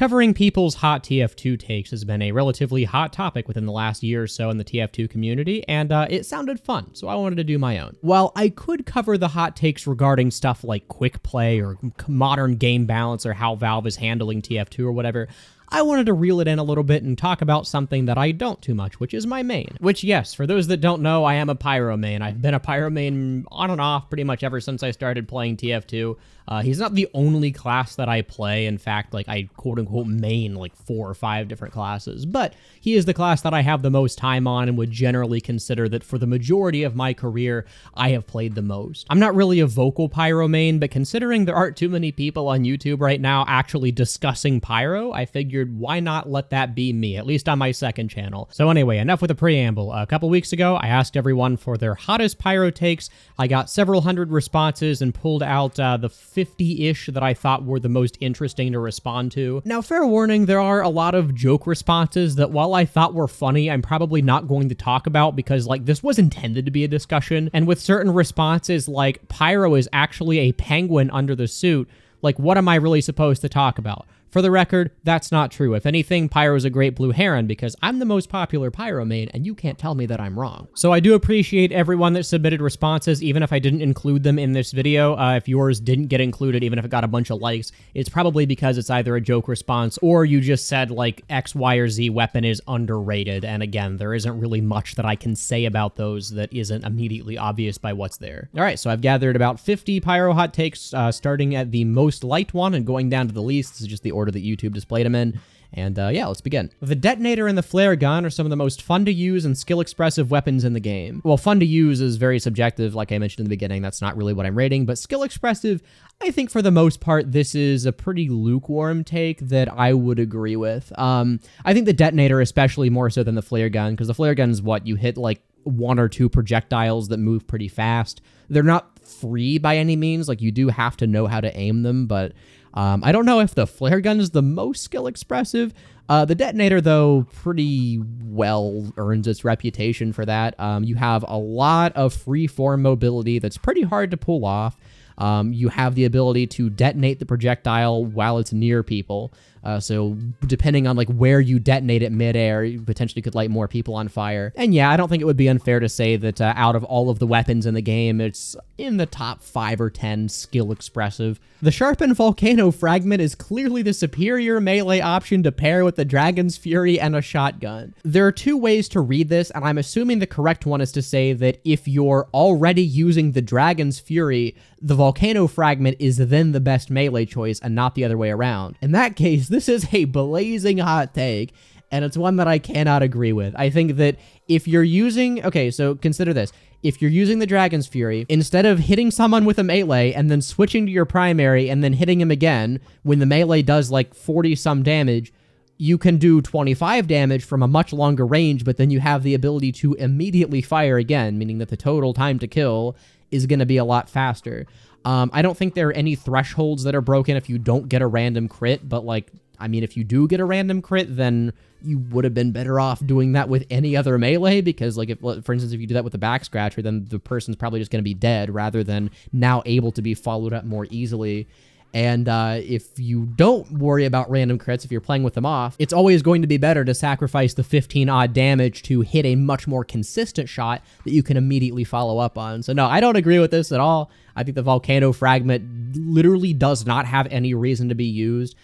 Covering people's hot TF2 takes has been a relatively hot topic within the last year or so in the TF2 community, and it sounded fun, so I wanted to do my own. While I could cover the hot takes regarding stuff like quick play or modern game balance or how Valve is handling TF2 or whatever, I wanted to reel it in a little bit and talk about something that I don't too much, which is my main. Which, yes, for those that don't know, I am a Pyro main. I've been a Pyro main on and off pretty much ever since I started playing TF2. He's not the only class that I play. In fact, like, I quote-unquote main like 4 or 5 different classes. But he is the class that I have the most time on and would generally consider that for the majority of my career, I have played the most. I'm not really a vocal Pyro main, but considering there aren't too many people on YouTube right now actually discussing Pyro, I figured why not let that be me, at least on my second channel. So anyway, enough with the preamble. A couple weeks ago, I asked everyone for their hottest Pyro takes. I got several hundred responses and pulled out the 50-ish that I thought were the most interesting to respond to. Now, fair warning, there are a lot of joke responses that while I thought were funny, I'm probably not going to talk about because, like, this was intended to be a discussion. And with certain responses like, Pyro is actually a penguin under the suit, like, what am I really supposed to talk about? For the record, that's not true. If anything, Pyro is a great blue heron because I'm the most popular Pyro main and you can't tell me that I'm wrong. So I do appreciate everyone that submitted responses, even if I didn't include them in this video. If yours didn't get included, even if it got a bunch of likes, it's probably because it's either a joke response or you just said like X, Y, or Z weapon is underrated. And again, there isn't really much that I can say about those that isn't immediately obvious by what's there. All right, so I've gathered about 50 Pyro hot takes, starting at the most liked one and going down to the least. This is just the order that YouTube displayed them in. And yeah, let's begin. The detonator and the flare gun are some of the most fun to use and skill-expressive weapons in the game. Well, fun to use is very subjective, like I mentioned in the beginning. That's not really what I'm rating, but skill-expressive, I think for the most part, this is a pretty lukewarm take that I would agree with. I think the detonator, especially more so than the flare gun, because the flare gun is what? You hit like 1 or 2 projectiles that move pretty fast. They're not free by any means. Like, you do have to know how to aim them, but I don't know if the flare gun is the most skill expressive. The detonator, though, pretty well earns its reputation for that. You have a lot of free-form mobility that's pretty hard to pull off. You have the ability to detonate the projectile while it's near people. So depending on like where you detonate it midair, you potentially could light more people on fire. And yeah, I don't think it would be unfair to say that out of all of the weapons in the game, it's in the top 5 or 10 skill expressive. The sharpened volcano fragment is clearly the superior melee option to pair with the Dragon's Fury and a shotgun. There are 2 ways to read this, and I'm assuming the correct one is to say that if you're already using the Dragon's Fury, the volcano fragment is then the best melee choice and not the other way around. In that case, this is a blazing hot take, and it's one that I cannot agree with. I think that if you're using... Okay, so consider this. If you're using the Dragon's Fury, instead of hitting someone with a melee and then switching to your primary and then hitting him again, when the melee does like 40-some damage, you can do 25 damage from a much longer range, but then you have the ability to immediately fire again, meaning that the total time to kill is going to be a lot faster. I don't think there are any thresholds that are broken if you don't get a random crit, but like, I mean, if you do get a random crit, then you would have been better off doing that with any other melee, because like, if, for instance, if you do that with a back scratcher, then the person's probably just going to be dead rather than now able to be followed up more easily. And if you don't worry about random crits, if you're playing with them off, it's always going to be better to sacrifice the 15-odd damage to hit a much more consistent shot that you can immediately follow up on. So no, I don't agree with this at all. I think the volcano fragment literally does not have any reason to be used.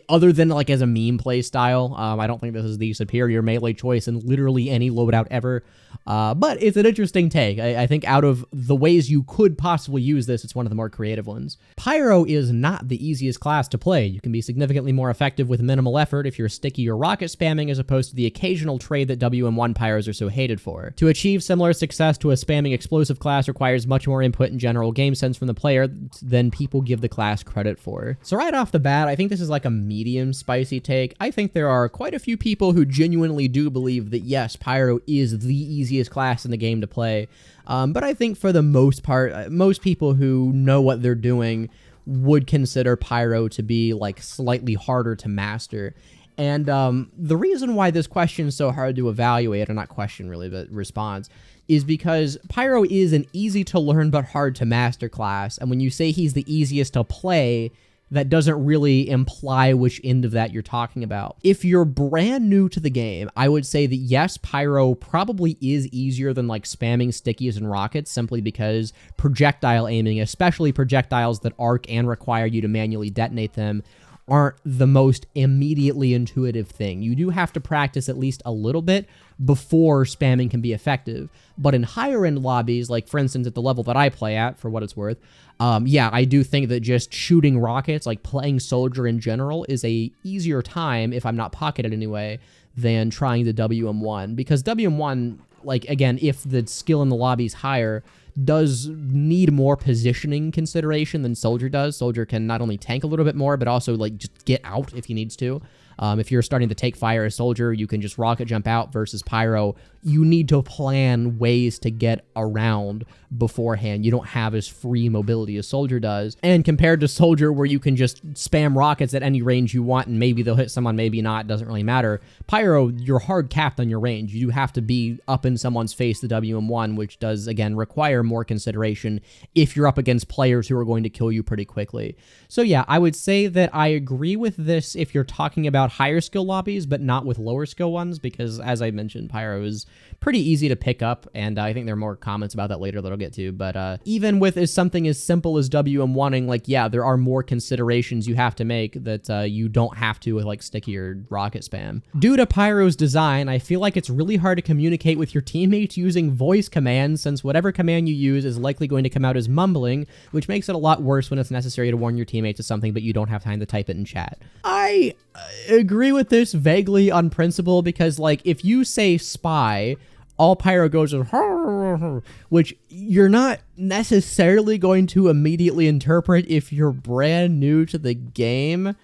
Other than like as a meme play style. I don't think this is the superior melee choice in literally any loadout ever. But it's an interesting take. I think out of the ways you could possibly use this, it's one of the more creative ones. Pyro is not the easiest class to play. You can be significantly more effective with minimal effort if you're sticky or rocket spamming as opposed to the occasional trade that WM1 Pyros are so hated for. To achieve similar success to a spamming explosive class requires much more input and general game sense from the player than people give the class credit for. So right off the bat, I think this is like a medium spicy take. I think there are quite a few people who genuinely do believe that yes, Pyro is the easiest class in the game to play. But I think for the most part, most people who know what they're doing would consider Pyro to be like slightly harder to master. And the reason why this question is so hard to evaluate, or not question really, but response, is because Pyro is an easy to learn but hard to master class. And when you say he's the easiest to play, that doesn't really imply which end of that you're talking about. If you're brand new to the game, I would say that yes, Pyro probably is easier than like spamming stickies and rockets, simply because projectile aiming, especially projectiles that arc and require you to manually detonate them, aren't the most immediately intuitive thing. You do have to practice at least a little bit before spamming can be effective. But in higher end lobbies, like for instance at the level that I play at, for what it's worth, yeah, I do think that just shooting rockets, like playing soldier in general, is a easier time, if I'm not pocketed anyway, than trying the WM1. Because WM1, like again, if the skill in the lobby is higher, does need more positioning consideration than Soldier does. Soldier can not only tank a little bit more, but also like just get out if he needs to. If you're starting to take fire as Soldier, you can just rocket jump out, versus Pyro, you need to plan ways to get around beforehand. You don't have as free mobility as Soldier does. And compared to Soldier, where you can just spam rockets at any range you want and maybe they'll hit someone, maybe not, doesn't really matter. Pyro, you're hard capped on your range. You do have to be up in someone's face, the WM1, which does, again, require more consideration if you're up against players who are going to kill you pretty quickly. So yeah, I would say that I agree with this if you're talking about higher skill lobbies, but not with lower skill ones, because as I mentioned, Pyro is pretty easy to pick up, and I think there are more comments about that later that I'll get to. But even with something as simple as WM1ing, like, yeah, there are more considerations you have to make that you don't have to with like sticky or rocket spam. Due to Pyro's design, I feel like it's really hard to communicate with your teammates using voice commands, since whatever command you use is likely going to come out as mumbling, which makes it a lot worse when it's necessary to warn your teammates of something but you don't have time to type it in chat. I agree with this vaguely on principle, because like if you say spy, all Pyro goes is which you're not necessarily going to immediately interpret if you're brand new to the game.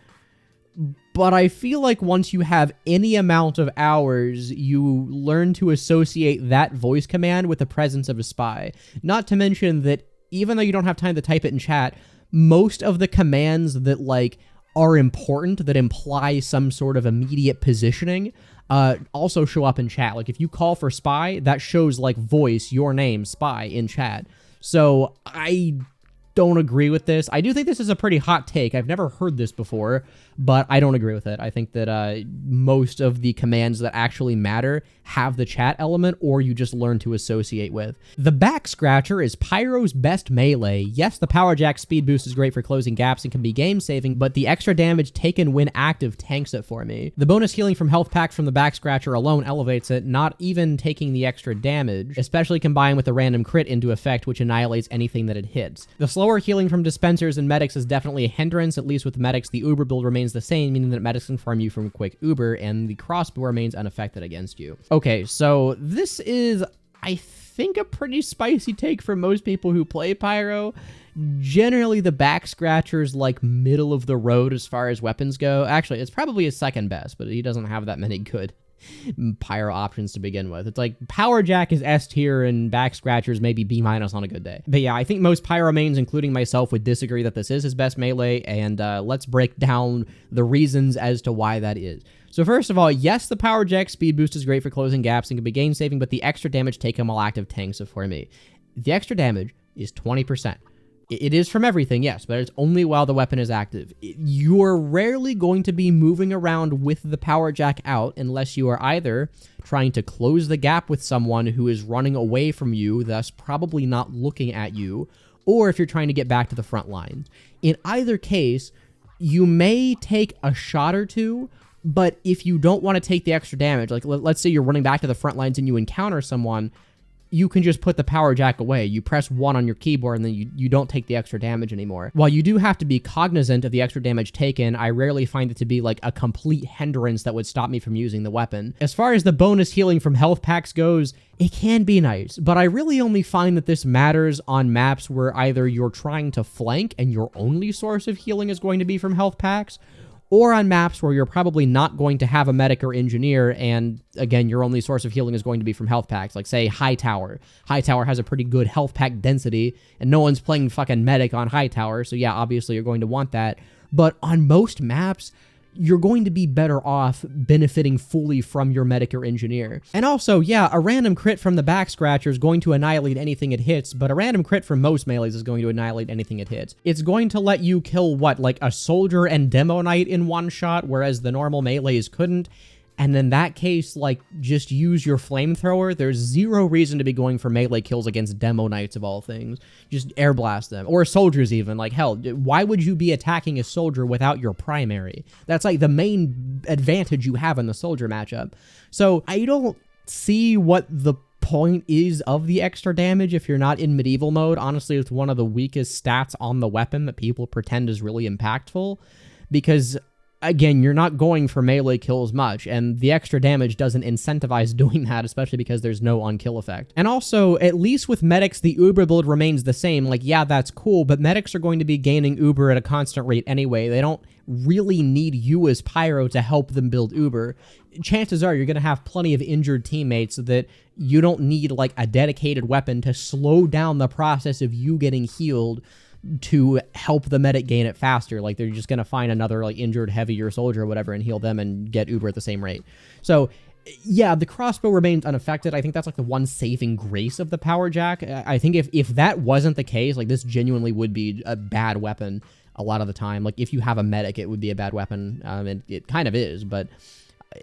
But I feel like once you have any amount of hours, you learn to associate that voice command with the presence of a spy. Not to mention that even though you don't have time to type it in chat, most of the commands that like are important, that imply some sort of immediate positioning, also show up in chat. Like if you call for spy, that shows like voice, your name, spy in chat. So I don't agree with this. I do think this is a pretty hot take. I've never heard this before, but I don't agree with it. I think that most of the commands that actually matter have the chat element, or you just learn to associate with. The back scratcher is Pyro's best melee. Yes, the power jack speed boost is great for closing gaps and can be game saving, but the extra damage taken when active tanks it for me. The bonus healing from health packs from the back scratcher alone elevates it, not even taking the extra damage, especially combined with the random crit into effect, which annihilates anything that it hits. The slower healing from dispensers and medics is definitely a hindrance. At least with medics, the uber build remains the same, meaning that medics can farm you from quick uber, and the crossbow remains unaffected against you. Okay, so this is, I think, a pretty spicy take for most people who play Pyro. Generally, the back scratcher's like middle of the road as far as weapons go. Actually, it's probably his second best, but he doesn't have that many good Pyro options to begin with. It's like power jack is S tier and back scratchers maybe B- on a good day. But yeah, I think most Pyro mains, including myself, would disagree that this is his best melee, and let's break down the reasons as to why that is. So first of all, yes, the power jack speed boost is great for closing gaps and can be game saving, but the extra damage taken while active tanks it for me. The extra damage is 20%. It is from everything, yes, but it's only while the weapon is active. You're rarely going to be moving around with the power jack out unless you are either trying to close the gap with someone who is running away from you, thus probably not looking at you, or if you're trying to get back to the front lines. In either case, you may take a shot or two, but if you don't want to take the extra damage, like let's say you're running back to the front lines and you encounter someone, you can just put the power jack away. You press 1 on your keyboard and then you don't take the extra damage anymore. While you do have to be cognizant of the extra damage taken, I rarely find it to be like a complete hindrance that would stop me from using the weapon. As far as the bonus healing from health packs goes, it can be nice, but I really only find that this matters on maps where either you're trying to flank and your only source of healing is going to be from health packs, or on maps where you're probably not going to have a medic or engineer, and again, your only source of healing is going to be from health packs, like say High Tower. High Tower has a pretty good health pack density, and no one's playing fucking medic on High Tower, so yeah, obviously you're going to want that. But on most maps, you're going to be better off benefiting fully from your medic or engineer. And also, yeah, a random crit from the back scratcher is going to annihilate anything it hits, but a random crit from most melees is going to annihilate anything it hits. It's going to let you kill, what, like a soldier and demo knight in one shot, whereas the normal melees couldn't. And in that case, like, just use your flamethrower. There's zero reason to be going for melee kills against demo knights of all things. Just air blast them. Or soldiers even. Like, hell, why would you be attacking a soldier without your primary? That's like the main advantage you have in the soldier matchup. So I don't see what the point is of the extra damage if you're not in medieval mode. Honestly, it's one of the weakest stats on the weapon that people pretend is really impactful. Because again, you're not going for melee kills much, and the extra damage doesn't incentivize doing that, especially because there's no on-kill effect. And also, at least with medics, the Uber build remains the same. Like, yeah, that's cool, but medics are going to be gaining Uber at a constant rate anyway. They don't really need you as Pyro to help them build Uber. Chances are you're going to have plenty of injured teammates so that you don't need, like, a dedicated weapon to slow down the process of you getting healed to help the medic gain it faster. Like, they're just going to find another, like, injured heavier soldier or whatever and heal them and get Uber at the same rate. So, yeah, the crossbow remains unaffected. I think that's, like, the one saving grace of the power jack. I think if that wasn't the case, like, this genuinely would be a bad weapon a lot of the time. Like, if you have a medic, it would be a bad weapon, and it kind of is. But,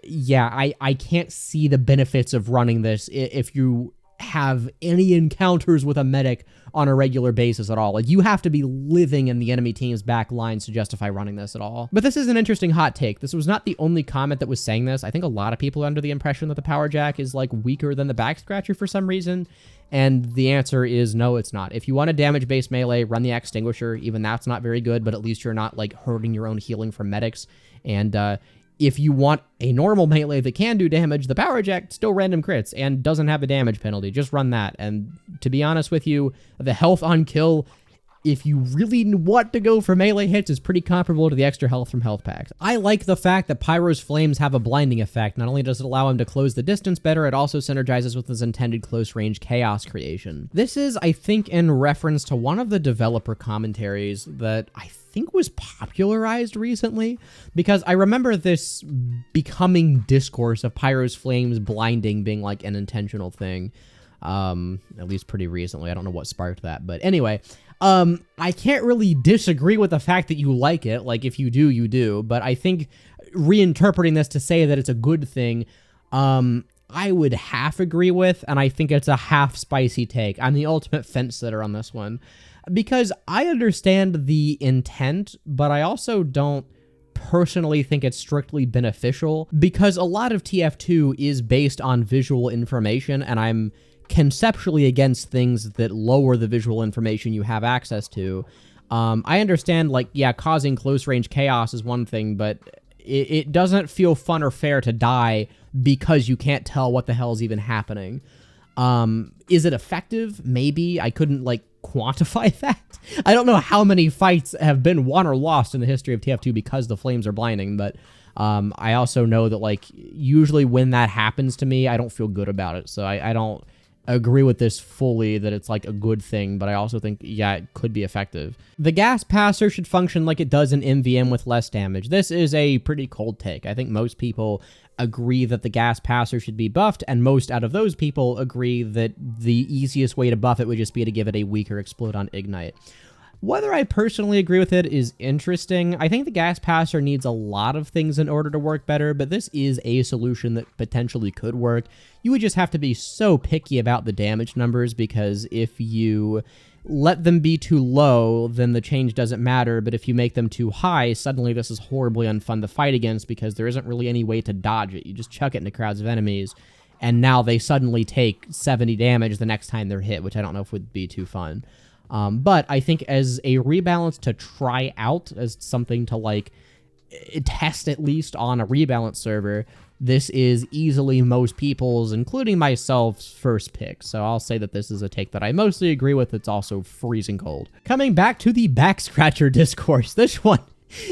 yeah, I can't see the benefits of running this if you have any encounters with a medic on a regular basis at all. Like, you have to be living in the enemy team's back lines to justify running this at all. But this is an interesting hot take. This was not the only comment that was saying this. I think a lot of people are under the impression that the power jack is, like, weaker than the back scratcher for some reason. And the answer is no, it's not. If you want a damage-based melee, run the extinguisher. Even that's not very good, but at least you're not, like, hurting your own healing from medics. And, if you want a normal melee that can do damage, the power jack still random crits and doesn't have a damage penalty. Just run that. And to be honest with you, the health on kill, if you really want to go for melee hits, is pretty comparable to the extra health from health packs. I like the fact that Pyro's flames have a blinding effect. Not only does it allow him to close the distance better, it also synergizes with his intended close range chaos creation. This is, I think, in reference to one of the developer commentaries that I think was popularized recently, because I remember this becoming discourse of Pyro's flames blinding being like an intentional thing, at least pretty recently. I don't know what sparked that, but anyway, I can't really disagree with the fact that you like it. Like, if you do, you do, but I think reinterpreting this to say that it's a good thing, I would half agree with, and I think it's a half spicy take. I'm the ultimate fence sitter on this one, because I understand the intent, but I also don't personally think it's strictly beneficial, because a lot of TF2 is based on visual information, and I'm conceptually against things that lower the visual information you have access to. I understand, like, yeah, causing close range chaos is one thing, but it doesn't feel fun or fair to die because you can't tell what the hell is even happening. Is it effective? Maybe. I couldn't, like, quantify that. I don't know how many fights have been won or lost in the history of TF2 because the flames are blinding, but I also know that, like, usually when that happens to me, I don't feel good about it, so I don't agree with this fully that it's like a good thing, but I also think, yeah, it could be effective. The gas passer should function like it does in MVM with less damage. This is a pretty cold take. I think most people agree that the gas passer should be buffed, and most out of those people agree that the easiest way to buff it would just be to give it a weaker explode on ignite. Whether I personally agree with it is interesting. I think the gas passer needs a lot of things in order to work better, but this is a solution that potentially could work. You would just have to be so picky about the damage numbers, because if you let them be too low, then the change doesn't matter, but if you make them too high, suddenly this is horribly unfun to fight against, because there isn't really any way to dodge it. You just chuck it into crowds of enemies, and now they suddenly take 70 damage the next time they're hit, which I don't know if would be too fun. But I think as a rebalance to try out, as something to, like, test at least on a rebalance server, this is easily most people's, including myself's, first pick. So I'll say that this is a take that I mostly agree with. It's also freezing cold. Coming back to the back scratcher discourse, this one,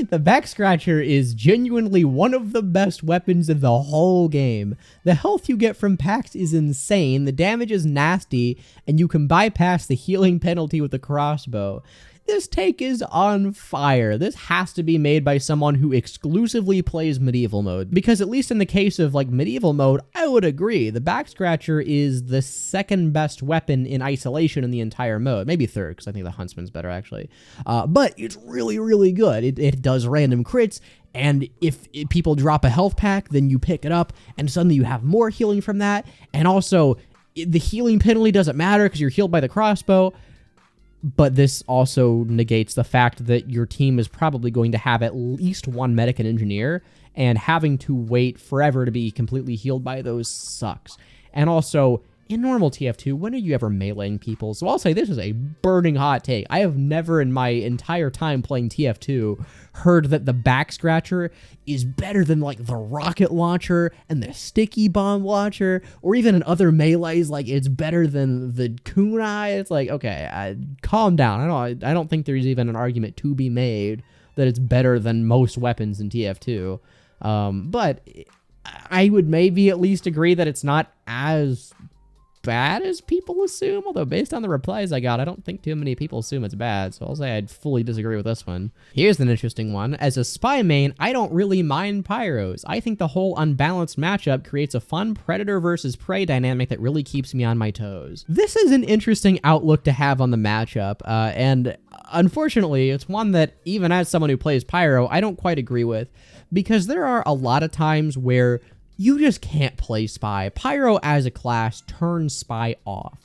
the back scratcher is genuinely one of the best weapons in the whole game. The health you get from packs is insane, the damage is nasty, and you can bypass the healing penalty with the crossbow. This take is on fire. This has to be made by someone who exclusively plays medieval mode, because at least in the case of like medieval mode, I would agree. The back scratcher is the second best weapon in isolation in the entire mode. Maybe third, because I think the huntsman's better actually. But it's really, really good. It does random crits, and if people drop a health pack, then you pick it up, and suddenly you have more healing from that. And also, the healing penalty doesn't matter because you're healed by the crossbow. But this also negates the fact that your team is probably going to have at least one medic and engineer, and having to wait forever to be completely healed by those sucks. And also, in normal TF2, when are you ever meleeing people? So I'll say this is a burning hot take. I have never in my entire time playing TF2 heard that the back scratcher is better than like the rocket launcher and the sticky bomb launcher, or even in other melees, like it's better than the kunai. It's like, okay, calm down. I don't think there's even an argument to be made that it's better than most weapons in TF2. But I would maybe at least agree that it's not as bad as people assume, although based on the replies I got, I don't think too many people assume it's bad, so I'll say I'd fully disagree with this one. Here's an interesting one. As a spy main, I don't really mind pyros. I think the whole unbalanced matchup creates a fun predator versus prey dynamic that really keeps me on my toes. This is an interesting outlook to have on the matchup, and unfortunately, it's one that even as someone who plays pyro, I don't quite agree with, because there are a lot of times where you just can't play spy. Pyro as a class turns spy off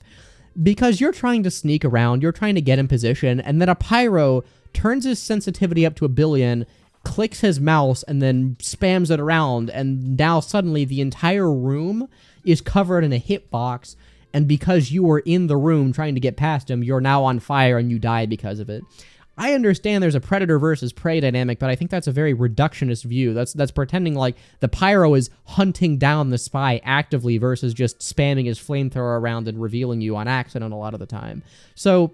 because you're trying to sneak around, you're trying to get in position, and then a pyro turns his sensitivity up to 1 billion, clicks his mouse, and then spams it around, and now suddenly the entire room is covered in a hitbox, and because you were in the room trying to get past him, you're now on fire and you die because of it. I understand there's a predator versus prey dynamic, but I think that's a very reductionist view. That's pretending like the pyro is hunting down the spy actively versus just spamming his flamethrower around and revealing you on accident a lot of the time. So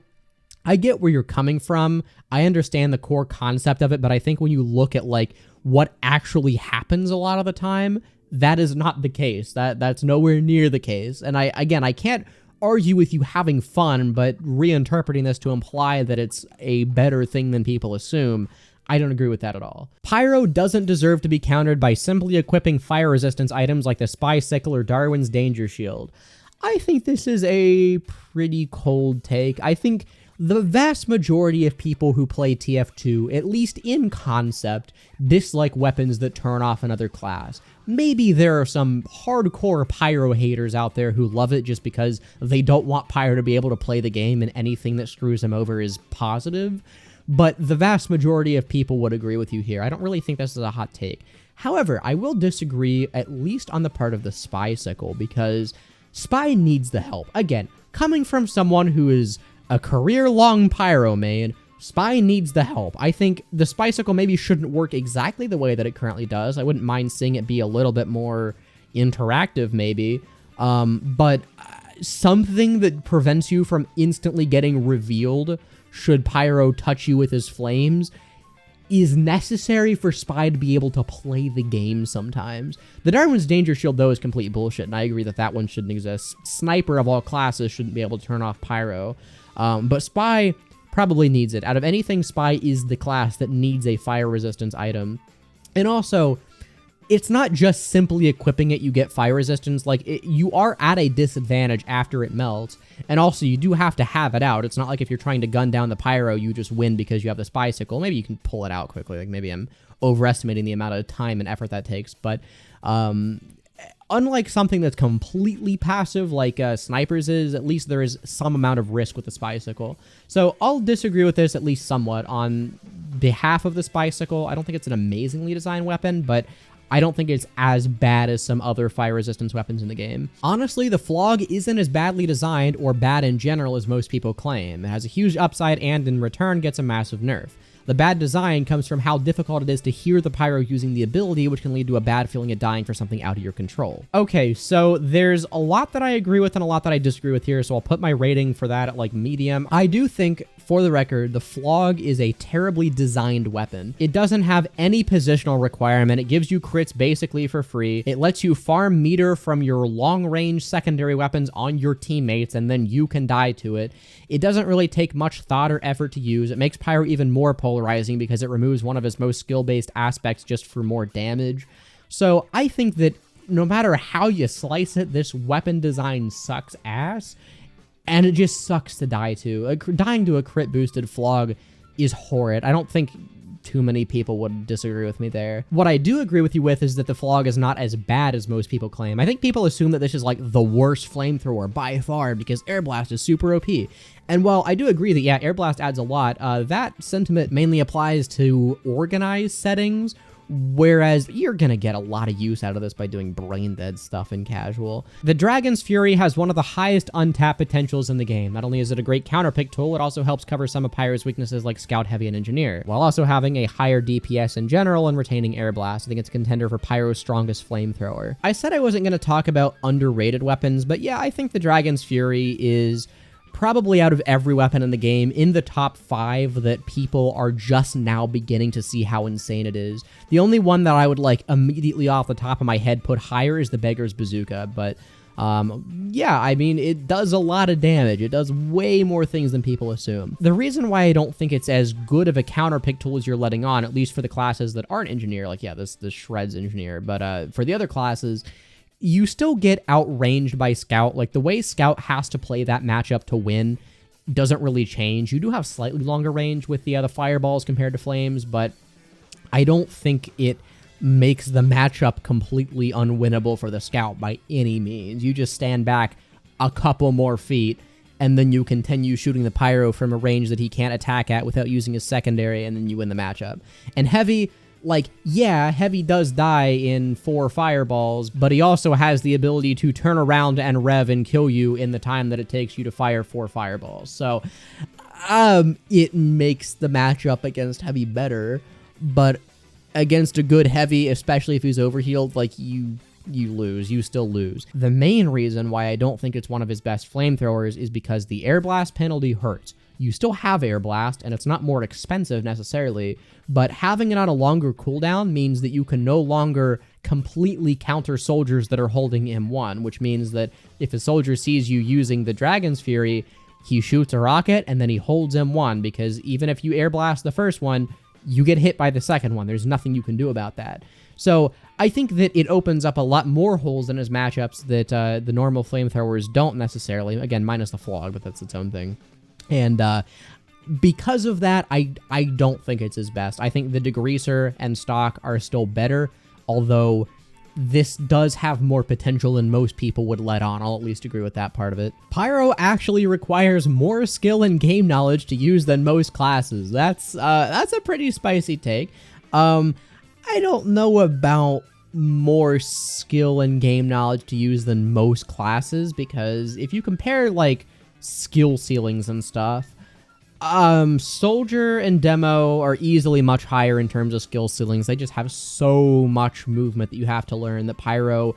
I get where you're coming from. I understand the core concept of it, but I think when you look at like what actually happens a lot of the time, that is not the case. That's nowhere near the case. And I can't argue with you having fun, but reinterpreting this to imply that it's a better thing than people assume, I don't agree with that at all. Pyro doesn't deserve to be countered by simply equipping fire resistance items like the Spy Sickle or Darwin's Danger Shield. I think this is a pretty cold take. I think the vast majority of people who play TF2, at least in concept, dislike weapons that turn off another class. Maybe there are some hardcore Pyro haters out there who love it just because they don't want Pyro to be able to play the game and anything that screws him over is positive. But the vast majority of people would agree with you here. I don't really think this is a hot take. However, I will disagree at least on the part of the Spy Sickle, because Spy needs the help. Again, coming from someone who is a career-long Pyro main, Spy needs the help. I think the Spy Sickle maybe shouldn't work exactly the way that it currently does. I wouldn't mind seeing it be a little bit more interactive maybe, but something that prevents you from instantly getting revealed should Pyro touch you with his flames is necessary for Spy to be able to play the game sometimes. The Darwin's Danger Shield, though, is complete bullshit, and I agree that that one shouldn't exist. Sniper of all classes shouldn't be able to turn off Pyro. But Spy probably needs it. Out of anything, Spy is the class that needs a fire resistance item. And also, it's not just simply equipping it, you get fire resistance. Like, you are at a disadvantage after it melts. And also, you do have to have it out. It's not like if you're trying to gun down the Pyro, you just win because you have the Spy Sickle. Maybe you can pull it out quickly. Like, maybe I'm overestimating the amount of time and effort that takes. But, unlike something that's completely passive like Snipers is, at least there is some amount of risk with the Spy Sickle. So I'll disagree with this at least somewhat on behalf of the Spy Sickle. I don't think it's an amazingly designed weapon, but I don't think it's as bad as some other fire resistance weapons in the game. Honestly, the Flog isn't as badly designed or bad in general as most people claim. It has a huge upside and in return gets a massive nerf. The bad design comes from how difficult it is to hear the Pyro using the ability, which can lead to a bad feeling of dying for something out of your control. Okay, so there's a lot that I agree with and a lot that I disagree with here, so I'll put my rating for that at like medium. I do think, for the record, the Flog is a terribly designed weapon. It doesn't have any positional requirement. It gives you crits basically for free. It lets you farm meter from your long-range secondary weapons on your teammates, and then you can die to it. It doesn't really take much thought or effort to use. It makes Pyro even more polarizing because it removes one of his most skill-based aspects just for more damage. So I think that no matter how you slice it, this weapon design sucks ass. And it just sucks to die to. Dying to a crit boosted Flog is horrid. I don't think too many people would disagree with me there. What I do agree with you with is that the Flog is not as bad as most people claim. I think people assume that this is like the worst flamethrower by far because Air Blast is super OP. And while I do agree that, yeah, Air Blast adds a lot, that sentiment mainly applies to organized settings, whereas you're gonna get a lot of use out of this by doing brain dead stuff in casual. The Dragon's Fury has one of the highest untapped potentials in the game. Not only is it a great counterpick tool, it also helps cover some of Pyro's weaknesses like Scout, Heavy, and Engineer, while also having a higher DPS in general and retaining Air Blast. I think it's a contender for Pyro's strongest flamethrower. I said I wasn't gonna talk about underrated weapons, but yeah, I think the Dragon's Fury is probably out of every weapon in the game in the top 5 that people are just now beginning to see how insane it is. The only one that I would like immediately off the top of my head put higher is the Beggar's Bazooka, but yeah, I mean, it does a lot of damage. It does way more things than people assume. The reason why I don't think it's as good of a counter pick tool as you're letting on, at least for the classes that aren't Engineer, like, yeah, this Shreds Engineer, but for the other classes, you still get outranged by Scout. Like, the way Scout has to play that matchup to win doesn't really change. You do have slightly longer range with the fireballs compared to Flames, but I don't think it makes the matchup completely unwinnable for the Scout by any means. You just stand back a couple more feet, and then you continue shooting the Pyro from a range that he can't attack at without using his secondary, and then you win the matchup. And Heavy, like, yeah, Heavy does die in 4 fireballs, but he also has the ability to turn around and rev and kill you in the time that it takes you to fire 4 fireballs. So, it makes the matchup against Heavy better, but against a good Heavy, especially if he's overhealed, like, you lose. You still lose. The main reason why I don't think it's one of his best flamethrowers is because the Air Blast penalty hurts. You still have Air Blast, and it's not more expensive necessarily, but having it on a longer cooldown means that you can no longer completely counter soldiers that are holding M1, which means that if a soldier sees you using the Dragon's Fury, he shoots a rocket, and then he holds M1, because even if you Air Blast the first one, you get hit by the second one. There's nothing you can do about that. So I think that it opens up a lot more holes in his matchups that the normal flamethrowers don't necessarily. Again, minus the Flog, but that's its own thing. And because of that, I don't think it's his best. I think the Degreaser and Stock are still better, although this does have more potential than most people would let on. I'll at least agree with that part of it. Pyro actually requires more skill and game knowledge to use than most classes. That's a pretty spicy take. I don't know about more skill and game knowledge to use than most classes, because if you compare, like, skill ceilings and stuff, Soldier and Demo are easily much higher in terms of skill ceilings. They just have so much movement that you have to learn that Pyro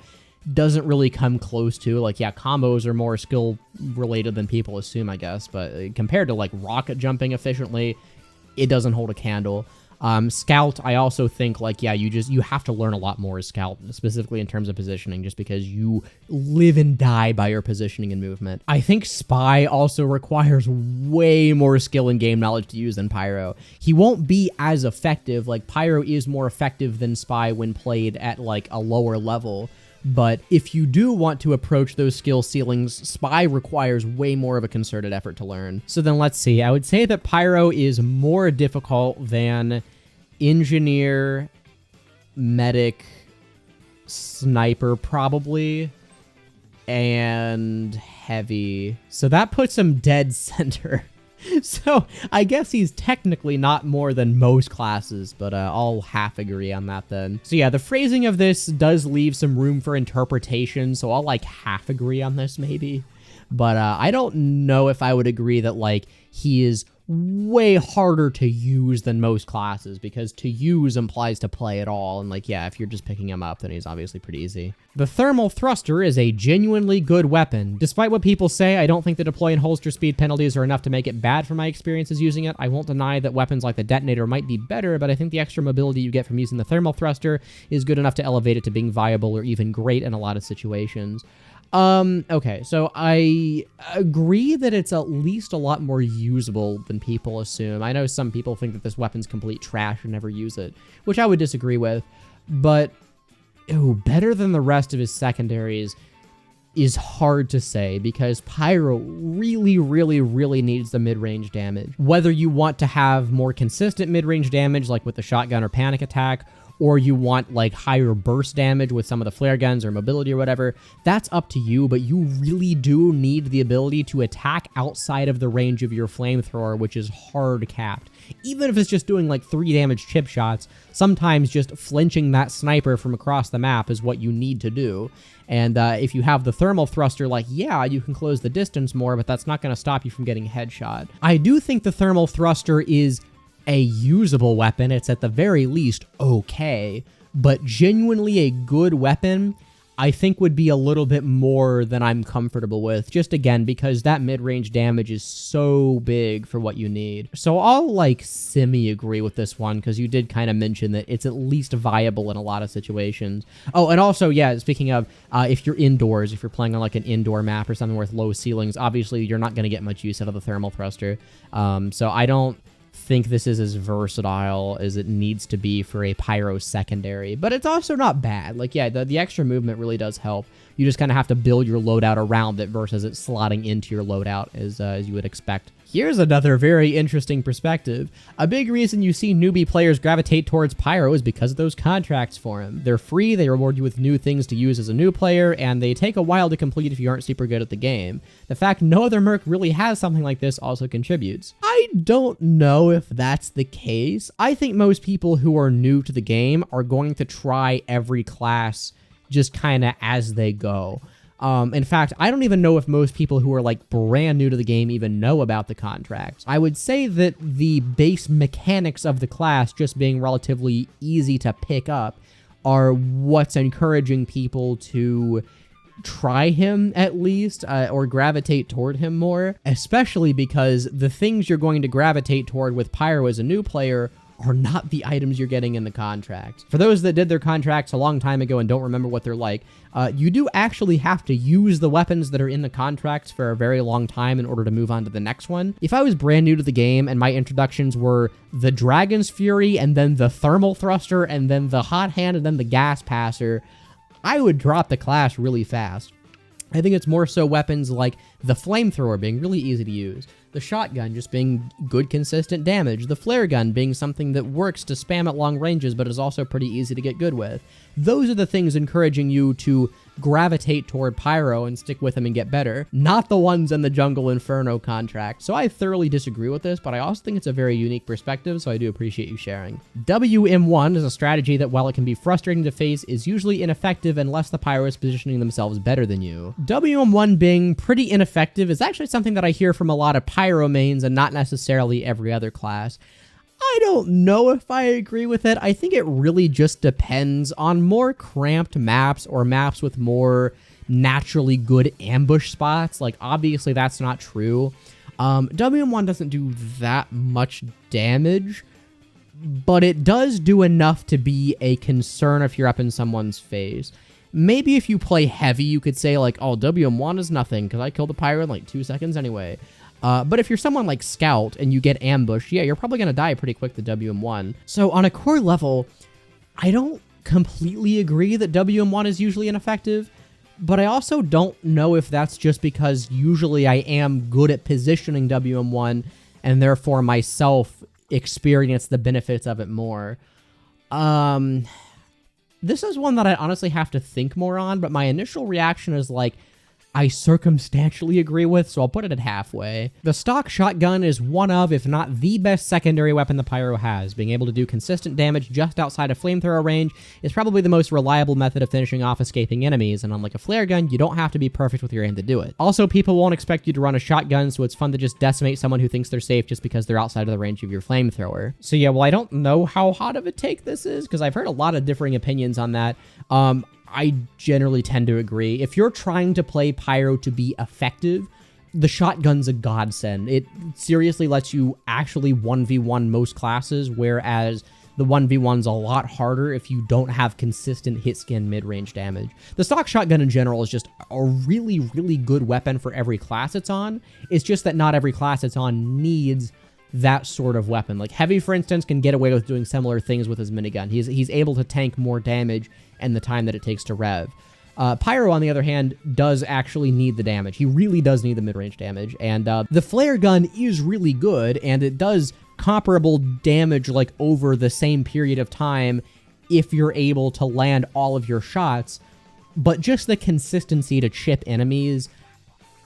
doesn't really come close to. Like, yeah, combos are more skill related than people assume, I guess, but compared to, like, rocket jumping efficiently, it doesn't hold a candle. Scout, I also think, like, yeah, you have to learn a lot more as Scout, specifically in terms of positioning, just because you live and die by your positioning and movement. I think Spy also requires way more skill and game knowledge to use than Pyro. He won't be as effective. Like, Pyro is more effective than Spy when played at, like, a lower level. But if you do want to approach those skill ceilings, Spy requires way more of a concerted effort to learn. So then let's see. I would say that Pyro is more difficult than Engineer, Medic, Sniper probably, and Heavy. So that puts him dead center. So I guess he's technically not more than most classes, but I'll half agree on that then. So yeah, the phrasing of this does leave some room for interpretation, so I'll like half agree on this maybe. But I don't know if I would agree that like he is way harder to use than most classes, because to use implies to play at all, and like, yeah, if you're just picking him up, then he's obviously pretty easy. The thermal thruster is a genuinely good weapon. Despite what people say, I don't think the deploy and holster speed penalties are enough to make it bad from my experiences using it. I won't deny that weapons like the detonator might be better, but I think the extra mobility you get from using the thermal thruster is good enough to elevate it to being viable or even great in a lot of situations. Okay, so I agree that it's at least a lot more usable than people assume. I know some people think that this weapon's complete trash and never use it, which I would disagree with, but better than the rest of his secondaries is hard to say, because Pyro really, really, really needs the mid-range damage. Whether you want to have more consistent mid-range damage, like with the shotgun or panic attack, or you want like higher burst damage with some of the flare guns or mobility or whatever, that's up to you, but you really do need the ability to attack outside of the range of your flamethrower, which is hard capped. Even if it's just doing like 3 damage chip shots, sometimes just flinching that sniper from across the map is what you need to do. And if you have the thermal thruster, like, yeah, you can close the distance more, but that's not going to stop you from getting headshot. I do think the thermal thruster is a usable weapon. It's at the very least okay, but genuinely a good weapon, I think would be a little bit more than I'm comfortable with, just again, because that mid-range damage is so big for what you need. So I'll like semi-agree with this one, because you did kind of mention that it's at least viable in a lot of situations. Oh, and also, yeah, speaking of, if you're indoors, if you're playing on like an indoor map or something with low ceilings, obviously you're not going to get much use out of the thermal thruster. So I don't think this is as versatile as it needs to be for a Pyro secondary, but it's also not bad. Like, yeah, the extra movement really does help. You just kind of have to build your loadout around it versus it slotting into your loadout as you would expect. Here's another very interesting perspective. A big reason you see newbie players gravitate towards Pyro is because of those contracts for him. They're free, they reward you with new things to use as a new player, and they take a while to complete if you aren't super good at the game. The fact no other merc really has something like this also contributes. I don't know if that's the case. I think most people who are new to the game are going to try every class just kind of as they go. In fact, I don't even know if most people who are like brand new to the game even know about the contracts. I would say that the base mechanics of the class just being relatively easy to pick up are what's encouraging people to try him at least, or gravitate toward him more, especially because the things you're going to gravitate toward with Pyro as a new player are not the items you're getting in the contract. For those that did their contracts a long time ago and don't remember what they're like, you do actually have to use the weapons that are in the contracts for a very long time in order to move on to the next one. If I was brand new to the game and my introductions were the Dragon's Fury and then the Thermal Thruster and then the Hot Hand and then the Gas Passer, I would drop the class really fast. I think it's more so weapons like the Flamethrower being really easy to use, the Shotgun just being good consistent damage, the Flare Gun being something that works to spam at long ranges but is also pretty easy to get good with. Those are the things encouraging you to gravitate toward Pyro and stick with him and get better, not the ones in the Jungle Inferno contract. So I thoroughly disagree with this, but I also think it's a very unique perspective, so I do appreciate you sharing. WM1 is a strategy that, while it can be frustrating to face, is usually ineffective unless the Pyro is positioning themselves better than you. WM1 being pretty ineffective is actually something that I hear from a lot of Pyro mains and not necessarily every other class. I don't know if I agree with it. I think it really just depends on more cramped maps or maps with more naturally good ambush spots. Like, obviously that's not true. WM1 doesn't do that much damage, but it does do enough to be a concern if you're up in someone's face. Maybe if you play heavy, you could say like, oh, WM1 is nothing because I killed the Pyro in like 2 seconds anyway. But if you're someone like Scout and you get ambushed, yeah, you're probably going to die pretty quick to WM1. So on a core level, I don't completely agree that WM1 is usually ineffective, but I also don't know if that's just because usually I am good at positioning WM1 and therefore myself experience the benefits of it more. This is one that I honestly have to think more on, but my initial reaction is like, I circumstantially agree with, so I'll put it at halfway. The stock shotgun is one of, if not the best secondary weapon the Pyro has. Being able to do consistent damage just outside of flamethrower range is probably the most reliable method of finishing off escaping enemies, and unlike a flare gun, you don't have to be perfect with your aim to do it. Also, people won't expect you to run a shotgun, so it's fun to just decimate someone who thinks they're safe just because they're outside of the range of your flamethrower. So yeah, well, I don't know how hot of a take this is, because I've heard a lot of differing opinions on that. I generally tend to agree. If you're trying to play Pyro to be effective, the shotgun's a godsend. It seriously lets you actually 1v1 most classes, whereas the 1v1's a lot harder if you don't have consistent hit scan mid-range damage. The stock shotgun in general is just a really, really good weapon for every class it's on. It's just that not every class it's on needs that sort of weapon. Like Heavy, for instance, can get away with doing similar things with his minigun. He's able to tank more damage and the time that it takes to rev. Pyro, on the other hand, does actually need the damage. He really does need the mid-range damage, and the flare gun is really good, and it does comparable damage like over the same period of time if you're able to land all of your shots, but just the consistency to chip enemies,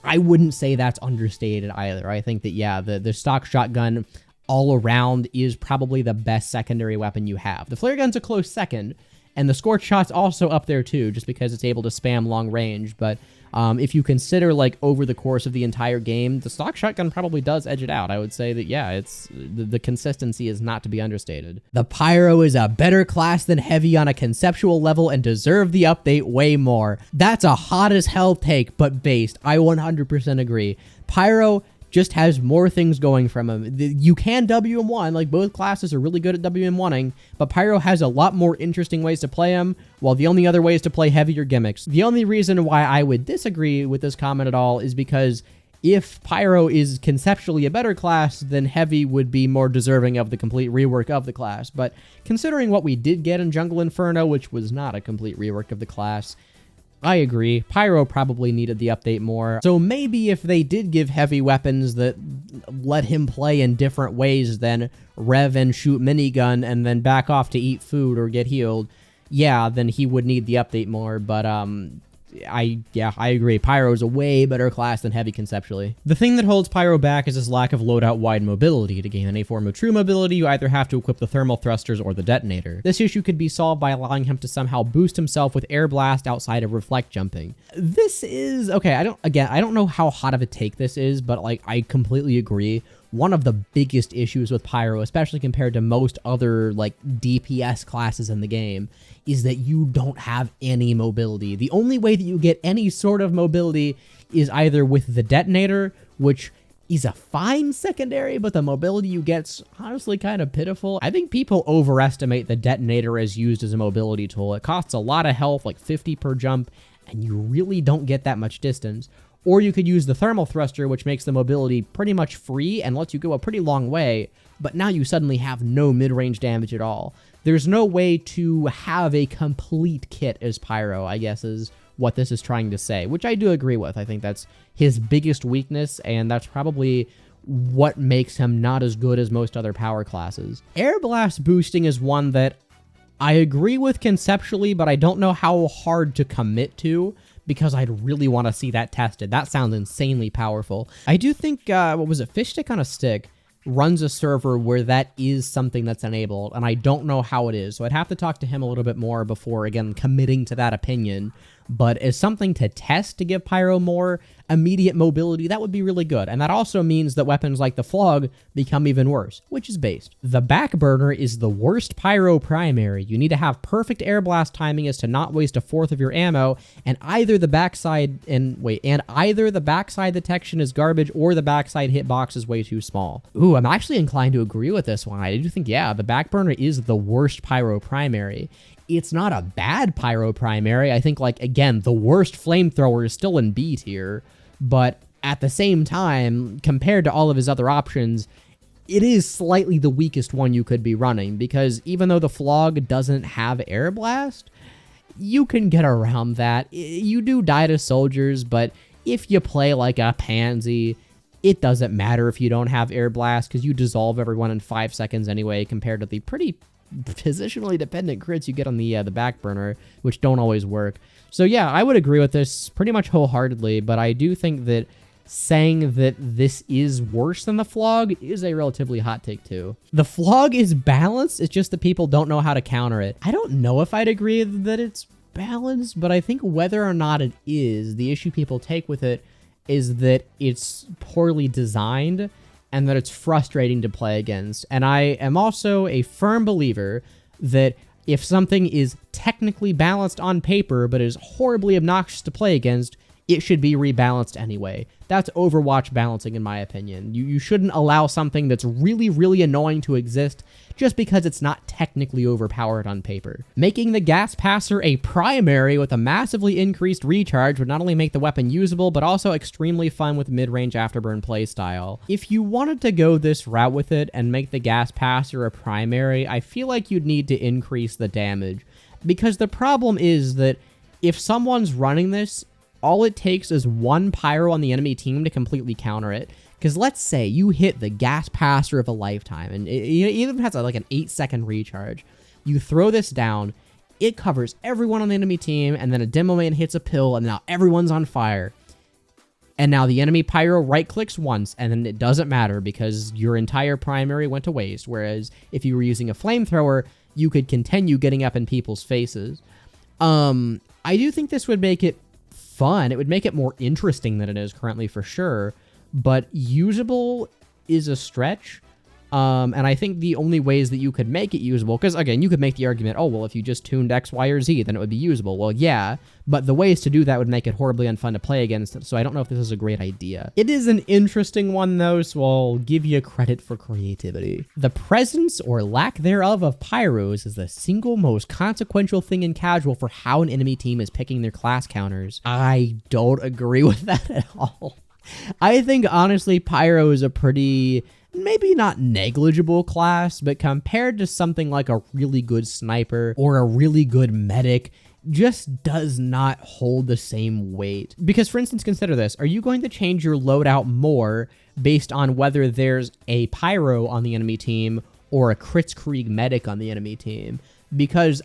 I wouldn't say that's understated either. I think that, yeah, the stock shotgun all around is probably the best secondary weapon you have. The flare gun's a close second, and the scorch shot's also up there too, just because it's able to spam long range. But if you consider, like, over the course of the entire game, the stock shotgun probably does edge it out. I would say that, yeah, it's the consistency is not to be understated. The Pyro is a better class than Heavy on a conceptual level and deserve the update way more. That's a hot as hell take, but based. I 100% agree. Pyro just has more things going from him. You can WM1, like both classes are really good at WM1ing, but Pyro has a lot more interesting ways to play him, while the only other ways to play heavier gimmicks. The only reason why I would disagree with this comment at all is because if Pyro is conceptually a better class, then Heavy would be more deserving of the complete rework of the class. But considering what we did get in Jungle Inferno, which was not a complete rework of the class, I agree. Pyro probably needed the update more. So maybe if they did give Heavy weapons that let him play in different ways than rev and shoot minigun and then back off to eat food or get healed, yeah, then he would need the update more. But I agree. Pyro is a way better class than Heavy conceptually. The thing that holds Pyro back is his lack of loadout-wide mobility. To gain any form of true mobility, you either have to equip the thermal thrusters or the detonator. This issue could be solved by allowing him to somehow boost himself with air blast outside of reflect jumping. This is okay. I don't know how hot of a take this is, but like I completely agree. One of the biggest issues with Pyro, especially compared to most other like DPS classes in the game, is that you don't have any mobility. The only way that you get any sort of mobility is either with the detonator, which is a fine secondary, but the mobility you get's honestly kind of pitiful. I think people overestimate the detonator as used as a mobility tool. It costs a lot of health, like 50 per jump, and you really don't get that much distance. Or you could use the thermal thruster, which makes the mobility pretty much free and lets you go a pretty long way, but now you suddenly have no mid-range damage at all. There's no way to have a complete kit as Pyro, I guess, is what this is trying to say, which I do agree with. I think that's his biggest weakness, and that's probably what makes him not as good as most other power classes. Air blast boosting is one that I agree with conceptually, but I don't know how hard to commit to, because I'd really want to see that tested. That sounds insanely powerful. I do think, what was it, Fish Stick on a Stick runs a server where that is something that's enabled, and I don't know how it is, so I'd have to talk to him a little bit more before, again, committing to that opinion. But as something to test to give Pyro more immediate mobility, that would be really good. And that also means that weapons like the Flog become even worse, which is based. The back burner is the worst Pyro primary. You need to have perfect air blast timing as to not waste a fourth of your ammo, and either the backside detection is garbage or the backside hitbox is way too small. Ooh, I'm actually inclined to agree with this one. I do think, yeah, the back burner is the worst Pyro primary. It's not a bad Pyro primary. I think, like, again, the worst flamethrower is still in B tier, but at the same time, compared to all of his other options, it is slightly the weakest one you could be running, because even though the Flog doesn't have air blast, you can get around that. You do die to soldiers, but if you play like a pansy, it doesn't matter if you don't have air blast, because you dissolve everyone in 5 seconds anyway, compared to the pretty positionally dependent crits you get on the back burner, which don't always work. So yeah, I would agree with this pretty much wholeheartedly, but I do think that saying that this is worse than the flog is a relatively hot take too. The flog is balanced, it's just that people don't know how to counter it. I don't know if I'd agree that it's balanced, but I think whether or not it is, the issue people take with it is that it's poorly designed and that it's frustrating to play against. And I am also a firm believer that if something is technically balanced on paper but is horribly obnoxious to play against, it should be rebalanced anyway. That's Overwatch balancing, in my opinion. You shouldn't allow something that's really, really annoying to exist just because it's not technically overpowered on paper. Making the gas passer a primary with a massively increased recharge would not only make the weapon usable, but also extremely fun with mid-range afterburn playstyle. If you wanted to go this route with it and make the gas passer a primary, I feel like you'd need to increase the damage. Because the problem is that if someone's running this, all it takes is one pyro on the enemy team to completely counter it. Because let's say you hit the gas passer of a lifetime, and it even has like an 8-second recharge. You throw this down, it covers everyone on the enemy team, and then a demo man hits a pill, and now everyone's on fire. And now the enemy pyro right-clicks once, and then it doesn't matter because your entire primary went to waste. Whereas if you were using a flamethrower, you could continue getting up in people's faces. I do think this would make it fun. It would make it more interesting than it is currently for sure, but usable is a stretch. And I think the only ways that you could make it usable, because again, you could make the argument, oh, well, if you just tuned X, Y, or Z, then it would be usable. Well, yeah, but the ways to do that would make it horribly unfun to play against, so I don't know if this is a great idea. It is an interesting one, though, so I'll give you credit for creativity. The presence or lack thereof of pyros is the single most consequential thing in casual for how an enemy team is picking their class counters. I don't agree with that at all. I think, honestly, Pyro is a pretty, maybe not negligible class, but compared to something like a really good sniper or a really good medic, just does not hold the same weight. Because, for instance, consider this. Are you going to change your loadout more based on whether there's a Pyro on the enemy team or a Kritzkrieg medic on the enemy team? Because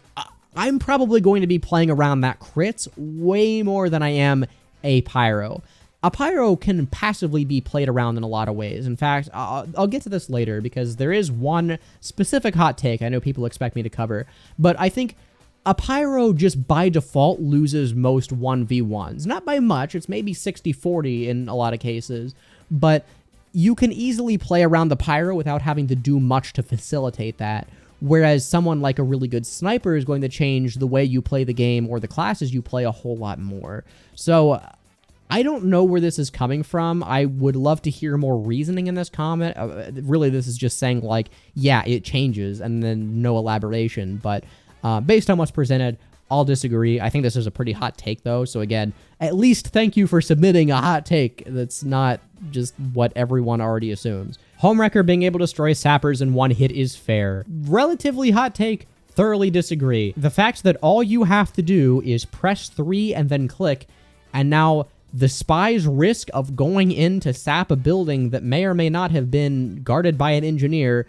I'm probably going to be playing around that crits way more than I am a Pyro. A Pyro can passively be played around in a lot of ways. In fact, I'll get to this later because there is one specific hot take I know people expect me to cover, but I think a Pyro just by default loses most 1v1s. Not by much, it's maybe 60-40 in a lot of cases, but you can easily play around the Pyro without having to do much to facilitate that. Whereas someone like a really good sniper is going to change the way you play the game or the classes you play a whole lot more. So I don't know where this is coming from. I would love to hear more reasoning in this comment. Really, this is just saying, like, yeah, it changes, and then no elaboration. But based on what's presented, I'll disagree. I think this is a pretty hot take, though. So again, at least thank you for submitting a hot take that's not just what everyone already assumes. Homewrecker being able to destroy sappers in one hit is fair. Relatively hot take. Thoroughly disagree. The fact that all you have to do is press 3 and then click, and now the spy's risk of going in to sap a building that may or may not have been guarded by an engineer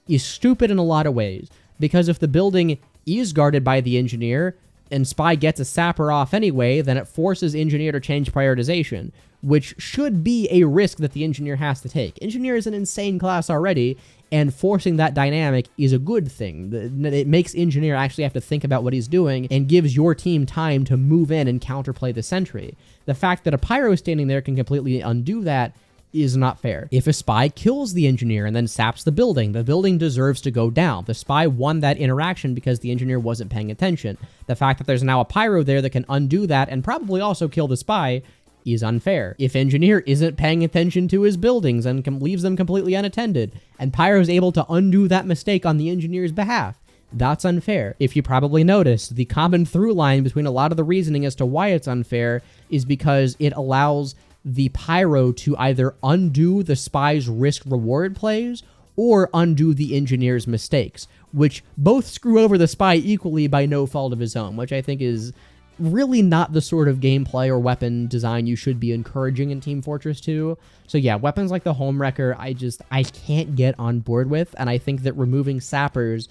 is stupid in a lot of ways. Because if the building is guarded by the engineer and spy gets a sapper off anyway, then it forces engineer to change prioritization, which should be a risk that the engineer has to take. Engineer is an insane class already, and forcing that dynamic is a good thing. It makes engineer actually have to think about what he's doing and gives your team time to move in and counterplay the sentry. The fact that a Pyro standing there can completely undo that is not fair. If a spy kills the engineer and then saps the building deserves to go down. The spy won that interaction because the engineer wasn't paying attention. The fact that there's now a Pyro there that can undo that and probably also kill the spy is unfair. If engineer isn't paying attention to his buildings and leaves them completely unattended, and Pyro is able to undo that mistake on the engineer's behalf, that's unfair. If you probably noticed, the common through line between a lot of the reasoning as to why it's unfair is because it allows the Pyro to either undo the spy's risk-reward plays or undo the engineer's mistakes, which both screw over the spy equally by no fault of his own, which I think is really not the sort of gameplay or weapon design you should be encouraging in Team Fortress 2. So yeah, weapons like the Homewrecker, I can't get on board with, and I think that removing sappers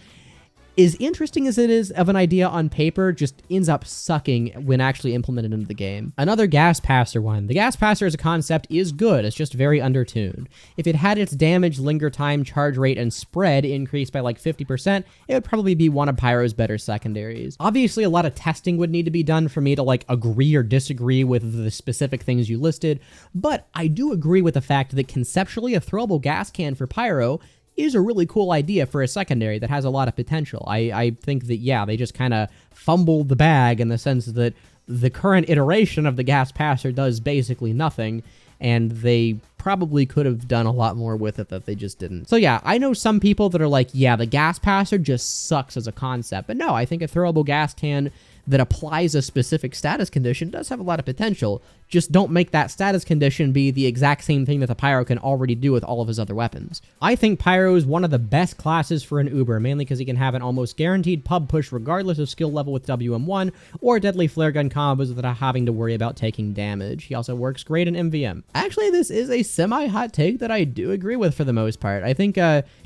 as interesting as it is of an idea on paper, just ends up sucking when actually implemented into the game. Another Gas Passer one. The Gas Passer as a concept is good, it's just very undertuned. If it had its damage, linger time, charge rate, and spread increased by like 50%, it would probably be one of Pyro's better secondaries. Obviously, a lot of testing would need to be done for me to like agree or disagree with the specific things you listed, but I do agree with the fact that conceptually a throwable gas can for Pyro is a really cool idea for a secondary that has a lot of potential. I think that, yeah, they just kind of fumbled the bag in the sense that the current iteration of the Gas Passer does basically nothing, and they probably could have done a lot more with it that they just didn't. So yeah, I know some people that are like, yeah, the Gas Passer just sucks as a concept, but no, I think a throwable gas can that applies a specific status condition does have a lot of potential. Just don't make that status condition be the exact same thing that the Pyro can already do with all of his other weapons. I think Pyro is one of the best classes for an Uber, mainly because he can have an almost guaranteed pub push regardless of skill level with WM1, or deadly flare gun combos without having to worry about taking damage. He also works great in MVM. Actually, this is a semi-hot take that I do agree with for the most part. I think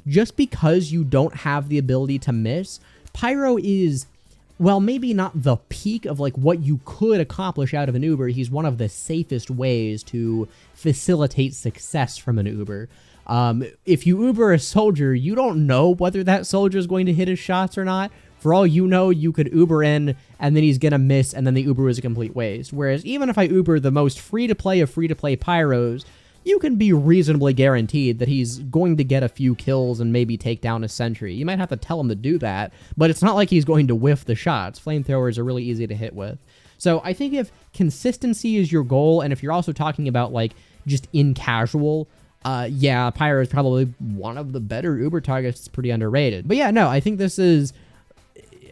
just because you don't have the ability to miss, Pyro is, well, maybe not the peak of like what you could accomplish out of an Uber. He's one of the safest ways to facilitate success from an Uber. If you Uber a soldier, you don't know whether that soldier is going to hit his shots or not. For all you know, you could Uber in and then he's going to miss and then the Uber is a complete waste. Whereas even if I Uber the most free-to-play of free-to-play Pyros, you can be reasonably guaranteed that he's going to get a few kills and maybe take down a sentry. You might have to tell him to do that, but it's not like he's going to whiff the shots. Flamethrowers are really easy to hit with. So I think if consistency is your goal, and if you're also talking about like just in casual, yeah, Pyro is probably one of the better Uber targets. It's pretty underrated. But yeah, no, I think this is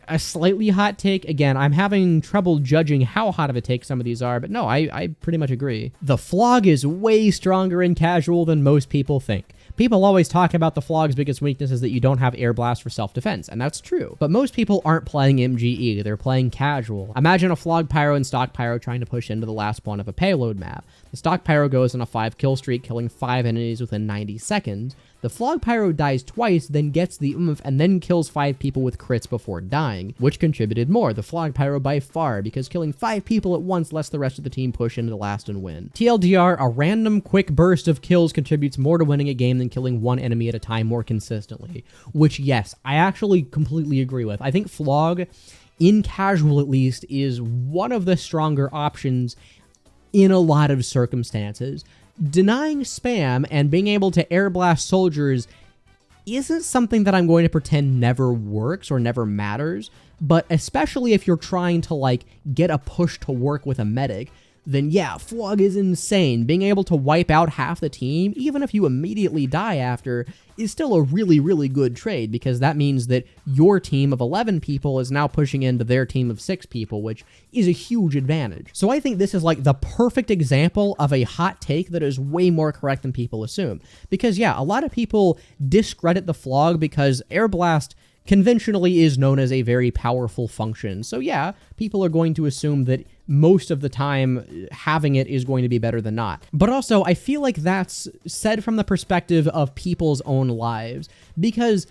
a slightly hot take. Again, I'm having trouble judging how hot of a take some of these are, but no, I pretty much agree. The Flog is way stronger in casual than most people think. People always talk about the Flog's biggest weakness is that you don't have air blast for self-defense, and that's true. But most people aren't playing MGE, they're playing casual. Imagine a Flog Pyro and Stock Pyro trying to push into the last spawn of a payload map. The Stock Pyro goes on a 5-kill streak, killing 5 enemies within 90 seconds. The Flog Pyro dies twice, then gets the oomph, and then kills 5 people with crits before dying, which contributed more, the Flog Pyro by far, because killing 5 people at once lets the rest of the team push into the last and win. TLDR, a random quick burst of kills contributes more to winning a game than killing one enemy at a time more consistently, which yes, I actually completely agree with. I think Flog, in casual at least, is one of the stronger options in a lot of circumstances. Denying spam and being able to air blast soldiers isn't something that I'm going to pretend never works or never matters, but especially if you're trying to like get a push to work with a medic, then yeah, Flog is insane. Being able to wipe out half the team, even if you immediately die after, is still a really, really good trade, because that means that your team of 11 people is now pushing into their team of 6 people, which is a huge advantage. So I think this is like the perfect example of a hot take that is way more correct than people assume. Because yeah, a lot of people discredit the Flog because Air Blast conventionally is known as a very powerful function. So yeah, people are going to assume that most of the time having it is going to be better than not. But also, I feel like that's said from the perspective of people's own lives, because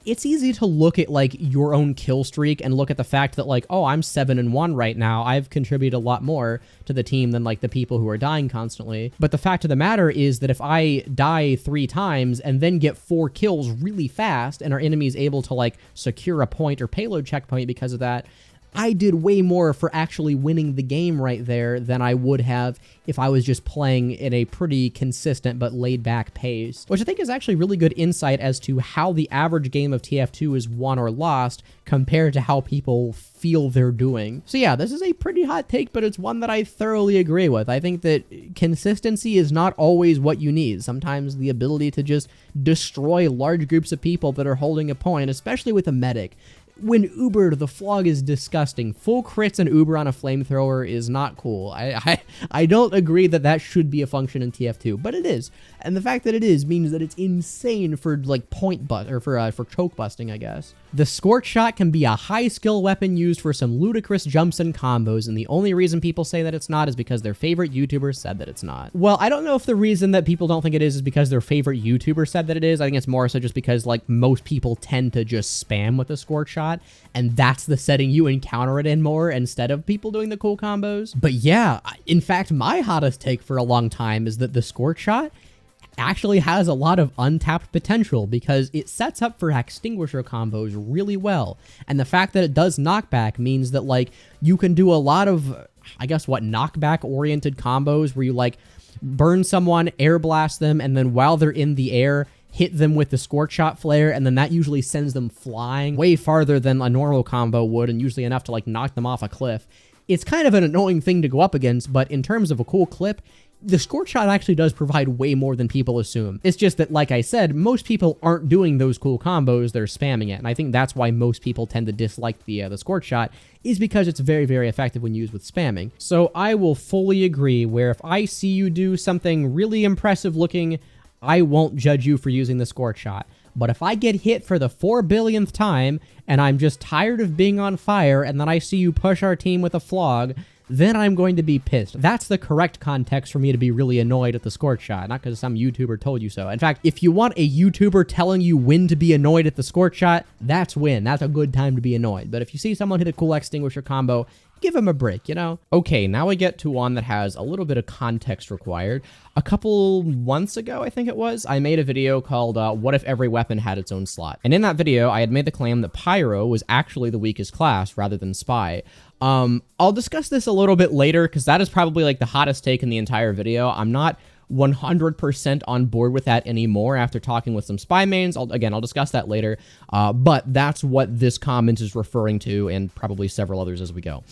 it's easy to look at like your own kill streak and look at the fact that like, oh, I'm 7-1 right now. I've contributed a lot more to the team than like the people who are dying constantly. But the fact of the matter is that if I die 3 times and then get 4 kills really fast and our enemy is able to like secure a point or payload checkpoint because of that, I did way more for actually winning the game right there than I would have if I was just playing in a pretty consistent but laid-back pace, which I think is actually really good insight as to how the average game of TF2 is won or lost compared to how people feel they're doing. So yeah, this is a pretty hot take, but it's one that I thoroughly agree with. I think that consistency is not always what you need. Sometimes the ability to just destroy large groups of people that are holding a point, especially with a medic, when Ubered, the flog is disgusting. Full crits and Uber on a flamethrower is not cool. I don't agree that that should be a function in TF2, but it is. And the fact that it is means that it's insane for like for choke busting, I guess. The Scorch Shot can be a high skill weapon used for some ludicrous jumps and combos, and the only reason people say that it's not is because their favorite YouTuber said that it's not. Well, I don't know if the reason that people don't think it is because their favorite YouTuber said that it is. I think it's more so just because like most people tend to just spam with the Scorch Shot, and that's the setting you encounter it in more instead of people doing the cool combos. But yeah, in fact, my hottest take for a long time is that the Scorch Shot actually has a lot of untapped potential because it sets up for extinguisher combos really well. And the fact that it does knockback means that like you can do a lot of, I guess, knockback oriented combos where you like burn someone, air blast them, and then while they're in the air, hit them with the Scorch Shot flare, and then that usually sends them flying way farther than a normal combo would, and usually enough to like knock them off a cliff. It's kind of an annoying thing to go up against, but in terms of a cool clip, the Scorch Shot actually does provide way more than people assume. It's just that, like I said, most people aren't doing those cool combos, they're spamming it, and I think that's why most people tend to dislike the Scorch Shot, is because it's very, very effective when used with spamming. So I will fully agree where if I see you do something really impressive looking, I won't judge you for using the Scorch Shot. But if I get hit for the 4 billionth time, and I'm just tired of being on fire, and then I see you push our team with a flog, then I'm going to be pissed. That's the correct context for me to be really annoyed at the Scorch Shot, not because some YouTuber told you so. In fact, if you want a YouTuber telling you when to be annoyed at the Scorch Shot, that's when. That's a good time to be annoyed. But if you see someone hit a cool extinguisher combo, give him a break, you know? Okay, now we get to one that has a little bit of context required. A couple months ago, I think it was, I made a video called What If Every Weapon Had Its Own Slot? And in that video, I had made the claim that Pyro was actually the weakest class rather than Spy. I'll discuss this a little bit later because that is probably like the hottest take in the entire video. I'm not 100% on board with that anymore after talking with some Spy mains. I'll discuss that later, but that's what this comment is referring to, and probably several others as we go.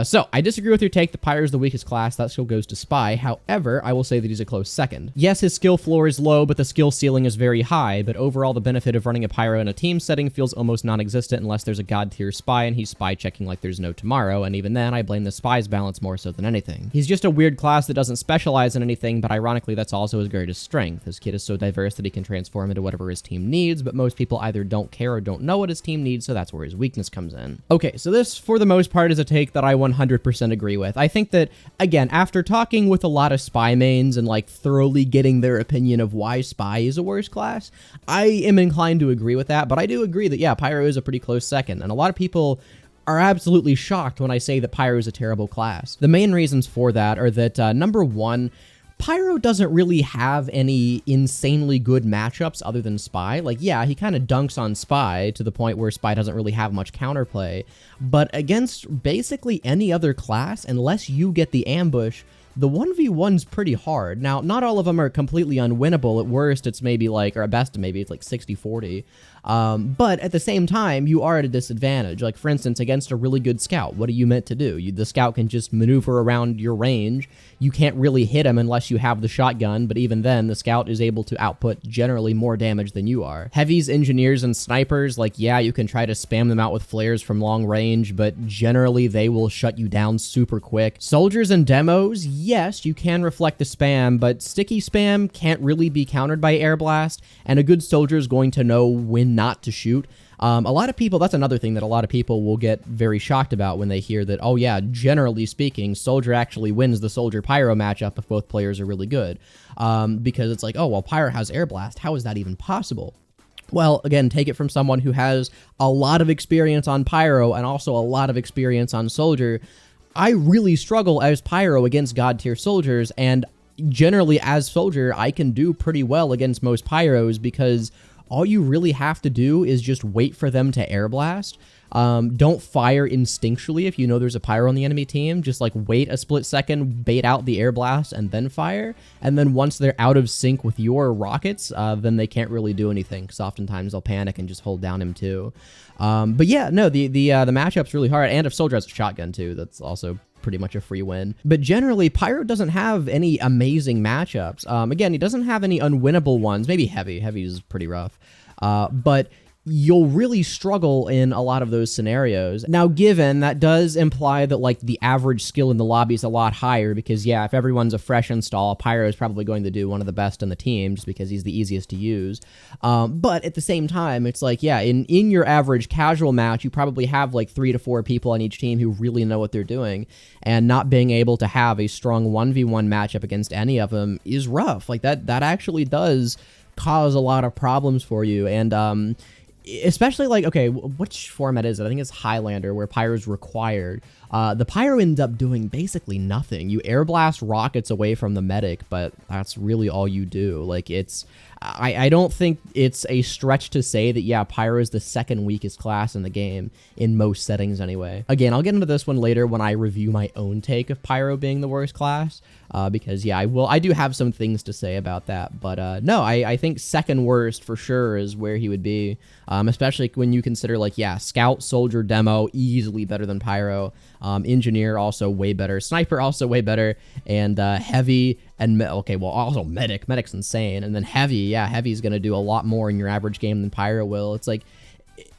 So I disagree with your take that Pyro is the weakest class. That still goes to Spy. However, I will say that he's a close second. Yes, his skill floor is low, but the skill ceiling is very high, but overall the benefit of running a Pyro in a team setting feels almost non-existent unless there's a god tier Spy and he's Spy checking like there's no tomorrow, and even then I blame the Spy's balance more so than anything. He's just a weird class that doesn't specialize in anything, but ironically that's also his greatest strength. His kit is so diverse that he can transform into whatever his team needs, but most people either don't care or don't know what his team needs, so that's where his weakness comes in. Okay, so this, for the most part, is a take that I 100% agree with. I think that, again, after talking with a lot of Spy mains and, like, thoroughly getting their opinion of why Spy is a worse class, I am inclined to agree with that, but I do agree that, yeah, Pyro is a pretty close second, and a lot of people are absolutely shocked when I say that Pyro is a terrible class. The main reasons for that are that, number one, Pyro doesn't really have any insanely good matchups other than Spy. Like, yeah, he kind of dunks on Spy to the point where Spy doesn't really have much counterplay, but against basically any other class, unless you get the ambush, the 1v1's pretty hard. Now, not all of them are completely unwinnable. At worst, it's maybe like, or at best, maybe it's like 60-40. But at the same time, you are at a disadvantage. Like, for instance, against a really good scout, what are you meant to do? The scout can just maneuver around your range. You can't really hit him unless you have the shotgun, but even then, the scout is able to output generally more damage than you are. Heavies, engineers, and snipers, like, yeah, you can try to spam them out with flares from long range, but generally they will shut you down super quick. Soldiers and demos, yes, you can reflect the spam, but sticky spam can't really be countered by air blast, and a good soldier is going to know when not to shoot. A lot of people, that's another thing that a lot of people will get very shocked about when they hear that, oh yeah, generally speaking, Soldier actually wins the Soldier-Pyro matchup if both players are really good. Because it's like, oh, well, Pyro has air blast. How is that even possible? Well, again, take it from someone who has a lot of experience on Pyro and also a lot of experience on Soldier. I really struggle as Pyro against god tier soldiers, and generally as Soldier, I can do pretty well against most Pyros because all you really have to do is just wait for them to air blast. Don't fire instinctually if you know there's a Pyro on the enemy team. Just like wait a split second, bait out the air blast, and then fire. And then once they're out of sync with your rockets, then they can't really do anything, because oftentimes they'll panic and just hold down M2. But yeah, no, the matchup's really hard. And if Soldier has a shotgun too, that's also pretty much a free win. But generally, Pyro doesn't have any amazing matchups. Again, he doesn't have any unwinnable ones. Maybe Heavy. Heavy is pretty rough. But you'll really struggle in a lot of those scenarios. Now, given that does imply that like the average skill in the lobby is a lot higher, because yeah, if everyone's a fresh install, Pyro is probably going to do one of the best in the team just because he's the easiest to use. But at the same time, it's like, yeah, in your average casual match, you probably have like 3 to 4 people on each team who really know what they're doing, and not being able to have a strong 1v1 matchup against any of them is rough. Like that actually does cause a lot of problems for you. And especially like, okay, which format is it? I think it's Highlander, where Pyro's required. The Pyro ends up doing basically nothing. You air blast rockets away from the medic, but that's really all you do. Like, I don't think it's a stretch to say that, yeah, Pyro is the second weakest class in the game, in most settings anyway. Again, I'll get into this one later when I review my own take of Pyro being the worst class, because, yeah, I do have some things to say about that. But, no, I think second worst for sure is where he would be, especially when you consider, like, yeah, Scout, Soldier, Demo, easily better than Pyro. Engineer also way better, Sniper also way better, and Heavy and okay, well, also Medic's insane, and then Heavy, yeah, Heavy's gonna do a lot more in your average game than Pyro will. It's like,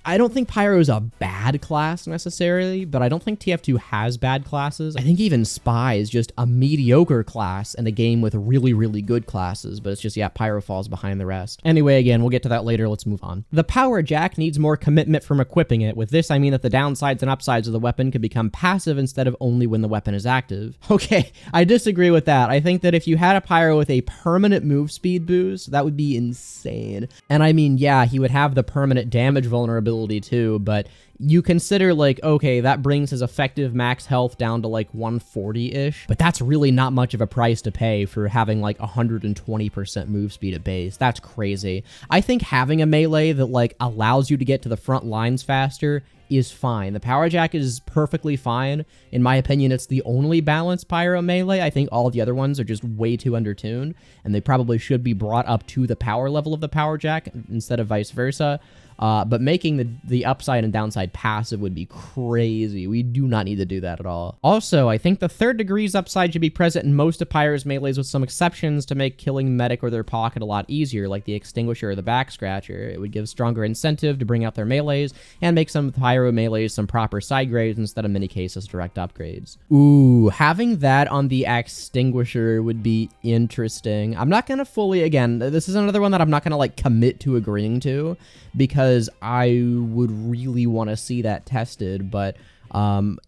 I don't think Pyro is a bad class necessarily, but I don't think TF2 has bad classes. I think even Spy is just a mediocre class in a game with really, really good classes, but it's just, yeah, Pyro falls behind the rest. Anyway, again, we'll get to that later. Let's move on. The Power Jack needs more commitment from equipping it. With this, I mean that the downsides and upsides of the weapon could become passive instead of only when the weapon is active. Okay, I disagree with that. I think that if you had a Pyro with a permanent move speed boost, that would be insane. And I mean, yeah, he would have the permanent damage vulnerability too, but you consider like, okay, that brings his effective max health down to like 140-ish, but that's really not much of a price to pay for having like 120% move speed at base. That's crazy. I think having a melee that like allows you to get to the front lines faster is fine. The Power Jack is perfectly fine. In my opinion, it's the only balanced Pyro melee. I think all the other ones are just way too undertuned, and they probably should be brought up to the power level of the Power Jack instead of vice versa. But making the upside and downside passive would be crazy. We do not need to do that at all. Also, I think the third degree's upside should be present in most of Pyro's melees, with some exceptions to make killing Medic or their pocket a lot easier, like the Extinguisher or the Back Scratcher. It would give stronger incentive to bring out their melees, and make some Pyro melees some proper side grades instead of many cases direct upgrades. Ooh, having that on the Extinguisher would be interesting. I'm not gonna fully, again, this is another one that I'm not gonna like commit to agreeing to, because I would really want to see that tested, but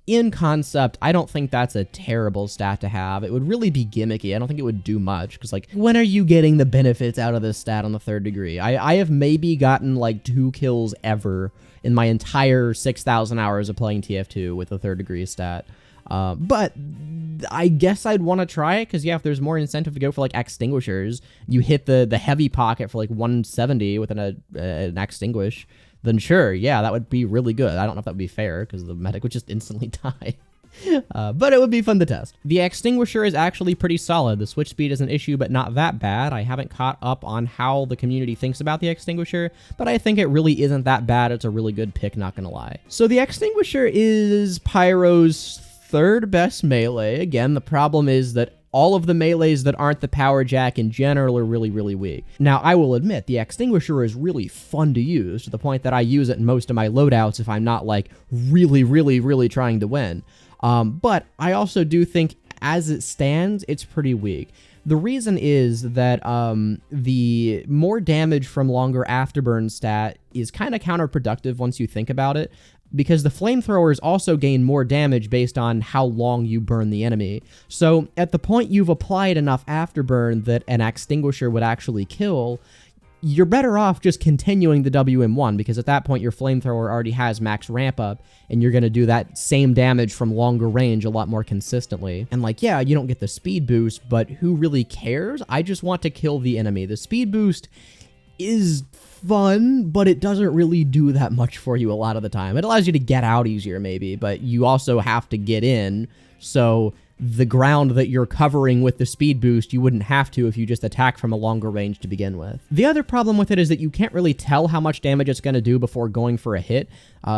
in concept, I don't think that's a terrible stat to have. It would really be gimmicky. I don't think it would do much, because like, when are you getting the benefits out of this stat on the third degree? I have maybe gotten like 2 kills ever in my entire 6,000 hours of playing TF2 with the third degree stat. But I guess I'd want to try it, because yeah, if there's more incentive to go for like Extinguishers, you hit the heavy pocket for like 170 with an Extinguish, then sure, yeah, that would be really good. I don't know if that would be fair, because the Medic would just instantly die. But it would be fun to test. The Extinguisher is actually pretty solid. The switch speed is an issue, but not that bad. I haven't caught up on how the community thinks about the Extinguisher, but I think it really isn't that bad. It's a really good pick, not gonna lie. So the Extinguisher is Pyro's third best melee. Again, the problem is that all of the melees that aren't the Power Jack in general are really, really weak. Now, I will admit, the Extinguisher is really fun to use, to the point that I use it in most of my loadouts if I'm not, like, really, really, really trying to win. But I also do think, as it stands, it's pretty weak. The reason is that the more damage from longer afterburn stat is kind of counterproductive once you think about it, because the flamethrowers also gain more damage based on how long you burn the enemy. So at the point you've applied enough afterburn that an Extinguisher would actually kill, you're better off just continuing the WM1, because at that point your flamethrower already has max ramp up, and you're going to do that same damage from longer range a lot more consistently. And like, yeah, you don't get the speed boost, but who really cares? I just want to kill the enemy. The speed boost is fun, but it doesn't really do that much for you a lot of the time. It allows you to get out easier maybe, but you also have to get in, so the ground that you're covering with the speed boost, you wouldn't have to if you just attack from a longer range to begin with. The other problem with it is that you can't really tell how much damage it's going to do before going for a hit.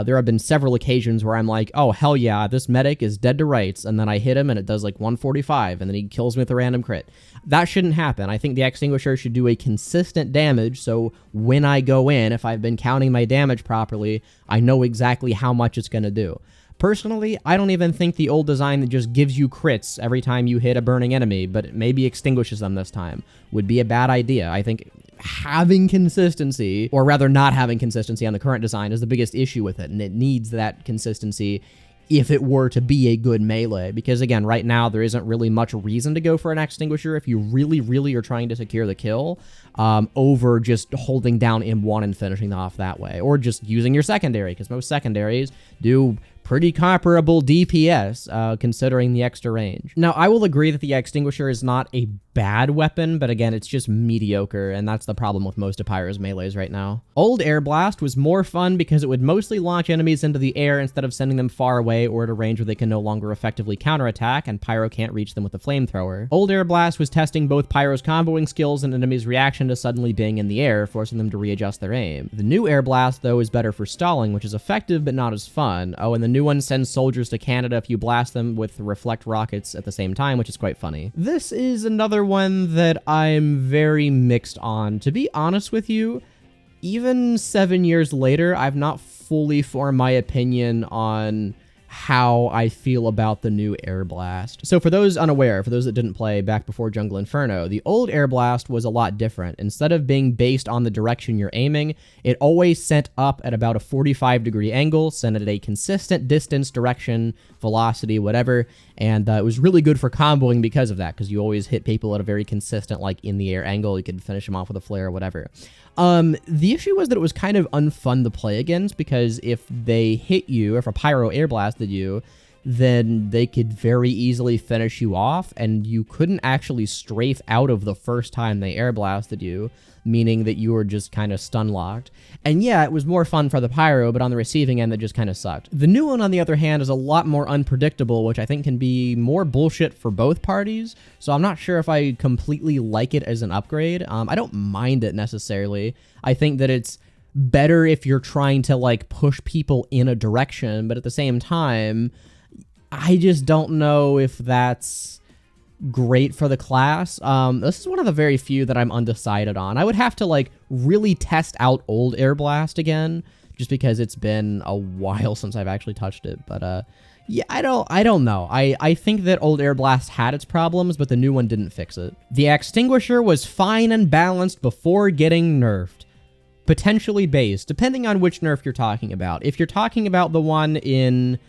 There have been several occasions where I'm like, oh, hell yeah, this medic is dead to rights, and then I hit him and it does like 145, and then he kills me with a random crit. That shouldn't happen. I think the extinguisher should do a consistent damage, so when I go in, if I've been counting my damage properly, I know exactly how much it's going to do. Personally, I don't even think the old design that just gives you crits every time you hit a burning enemy, but maybe extinguishes them this time, would be a bad idea. I think having consistency, or rather not having consistency on the current design, is the biggest issue with it, and it needs that consistency if it were to be a good melee. Because again, right now, there isn't really much reason to go for an extinguisher if you really are trying to secure the kill, over just holding down M1 and finishing off that way, or just using your secondary, because most secondaries do pretty comparable DPS, considering the extra range. Now, I will agree that the extinguisher is not a bad weapon, but again, it's just mediocre, and that's the problem with most of Pyro's melees right now. Old Air Blast was more fun because it would mostly launch enemies into the air instead of sending them far away or at a range where they can no longer effectively counterattack, and Pyro can't reach them with a flamethrower. Old Air Blast was testing both Pyro's comboing skills and enemies' reaction to suddenly being in the air, forcing them to readjust their aim. The new Air Blast, though, is better for stalling, which is effective but not as fun. Oh, and the new one sends soldiers to Canada if you blast them with reflect rockets at the same time, which is quite funny. This is another one that I'm very mixed on. To be honest with you, even 7 years later, I've not fully formed my opinion on how I feel about the new Air Blast. So for those unaware, for those that didn't play back before Jungle Inferno, the old Air Blast was a lot different. Instead of being based on the direction you're aiming, it always sent up at about a 45-degree angle, sent at a consistent distance, direction, velocity, whatever, and it was really good for comboing because of that, because you always hit people at a very consistent, like, in-the-air angle. You could finish them off with a flare or whatever. The issue was that it was kind of unfun to play against, because if they hit you, if a Pyro air blasted you, then they could very easily finish you off, and you couldn't actually strafe out of the first time they air blasted you, meaning that you were just kind of stun locked. And yeah, it was more fun for the Pyro, but on the receiving end, that just kind of sucked. The new one, on the other hand, is a lot more unpredictable, which I think can be more bullshit for both parties, so I'm not sure if I completely like it as an upgrade. I don't mind it necessarily. I think that it's better if you're trying to, like, push people in a direction, but at the same time, I just don't know if that's great for the class. This is one of the very few that I'm undecided on. I would have to, like, really test out old Air Blast again, just because it's been a while since I've actually touched it. But yeah, I don't know. I think that old Air Blast had its problems, but the new one didn't fix it. The extinguisher was fine and balanced before getting nerfed. Potentially based, depending on which nerf you're talking about. If you're talking about the one in,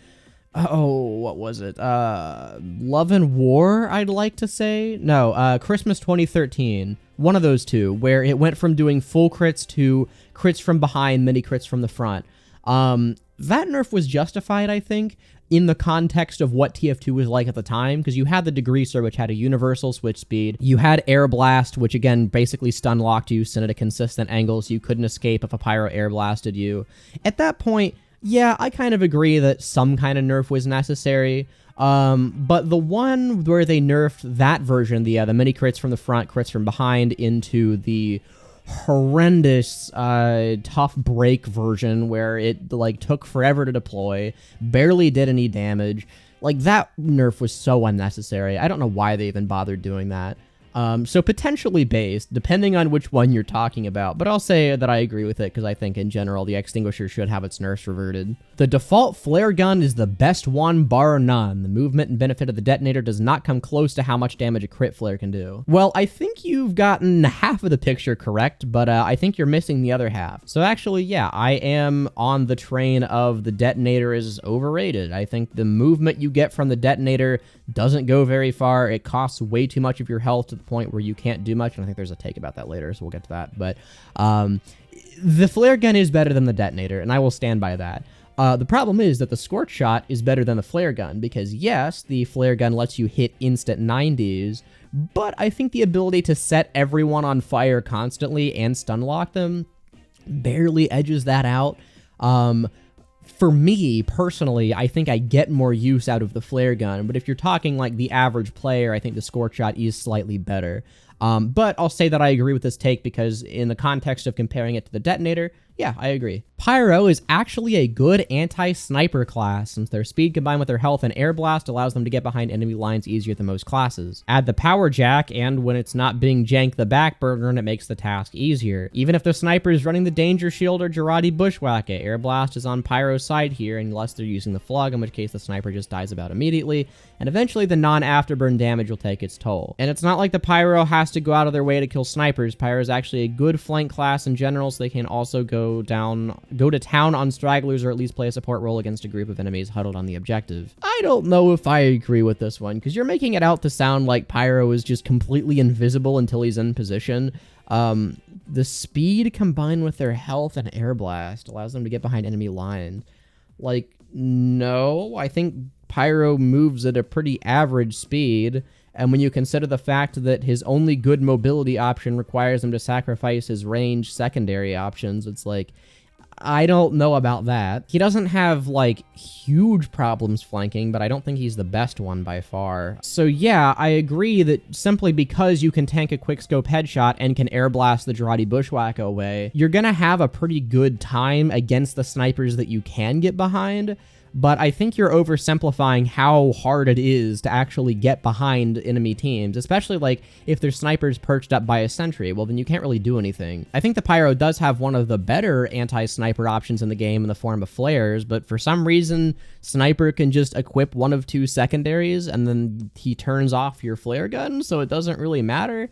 oh, what was it? Love and War, I'd like to say. No, Christmas 2013. One of those two, where it went from doing full crits to crits from behind, mini crits from the front. That nerf was justified, I think, in the context of what TF2 was like at the time, because you had the Degreaser, which had a universal switch speed. You had Air Blast, which again basically stun locked you, sent at a consistent angle, so you couldn't escape if a Pyro air blasted you. At that point, yeah, I kind of agree that some kind of nerf was necessary. But the one where they nerfed that version, the mini crits from the front, crits from behind, into the horrendous tough break version where it, like, took forever to deploy, barely did any damage, like, that nerf was so unnecessary. I don't know why they even bothered doing that. So potentially based, depending on which one you're talking about, but I'll say that I agree with it because I think in general the extinguisher should have its nerfs reverted. The default flare gun is the best one bar none. The movement and benefit of the detonator does not come close to how much damage a crit flare can do. Well, I think you've gotten half of the picture correct, but I think you're missing the other half. So actually, yeah, I am on the train of the detonator is overrated. I think the movement you get from the detonator doesn't go very far. It costs way too much of your health to the point where you can't do much, and I think there's a take about that later, so we'll get to that. But the flare gun is better than the detonator, and I will stand by that. The problem is that the Scorch Shot is better than the flare gun, because yes, the flare gun lets you hit instant 90s, but I think the ability to set everyone on fire constantly and stun lock them barely edges that out. For me, personally, I think I get more use out of the flare gun, but if you're talking like the average player, I think the scorch shot is slightly better. But I'll say that I agree with this take because in the context of comparing it to the detonator, yeah, I agree. Pyro is actually a good anti-sniper class since their speed combined with their health and air blast allows them to get behind enemy lines easier than most classes. Add the power jack, and when it's not being janked the backburner, it makes the task easier. Even if the sniper is running the danger shield or Jarate bushwhack it, air blast is on Pyro's side here unless they're using the flug, in which case the sniper just dies about immediately, and eventually the non-afterburn damage will take its toll. And it's not like the Pyro has to go out of their way to kill snipers. Pyro is actually a good flank class in general, so they can also go to town on stragglers or at least play a support role against a group of enemies huddled on the objective. I don't know if I agree with this one, because you're making it out to sound like Pyro is just completely invisible until he's in position. The speed combined with their health and air blast allows them to get behind enemy lines. Like, no, I think Pyro moves at a pretty average speed, and when you consider the fact that his only good mobility option requires him to sacrifice his range secondary options, it's like, I don't know about that. He doesn't have, like, huge problems flanking, but I don't think he's the best one by far. So yeah, I agree that simply because you can tank a quickscope headshot and can air blast the Jarate bushwhack away, you're gonna have a pretty good time against the snipers that you can get behind. But I think you're oversimplifying how hard it is to actually get behind enemy teams, especially like if there's snipers perched up by a sentry. Well, then you can't really do anything. I think the Pyro does have one of the better anti-sniper options in the game in the form of flares, but for some reason, sniper can just equip one of two secondaries and then he turns off your flare gun, so it doesn't really matter.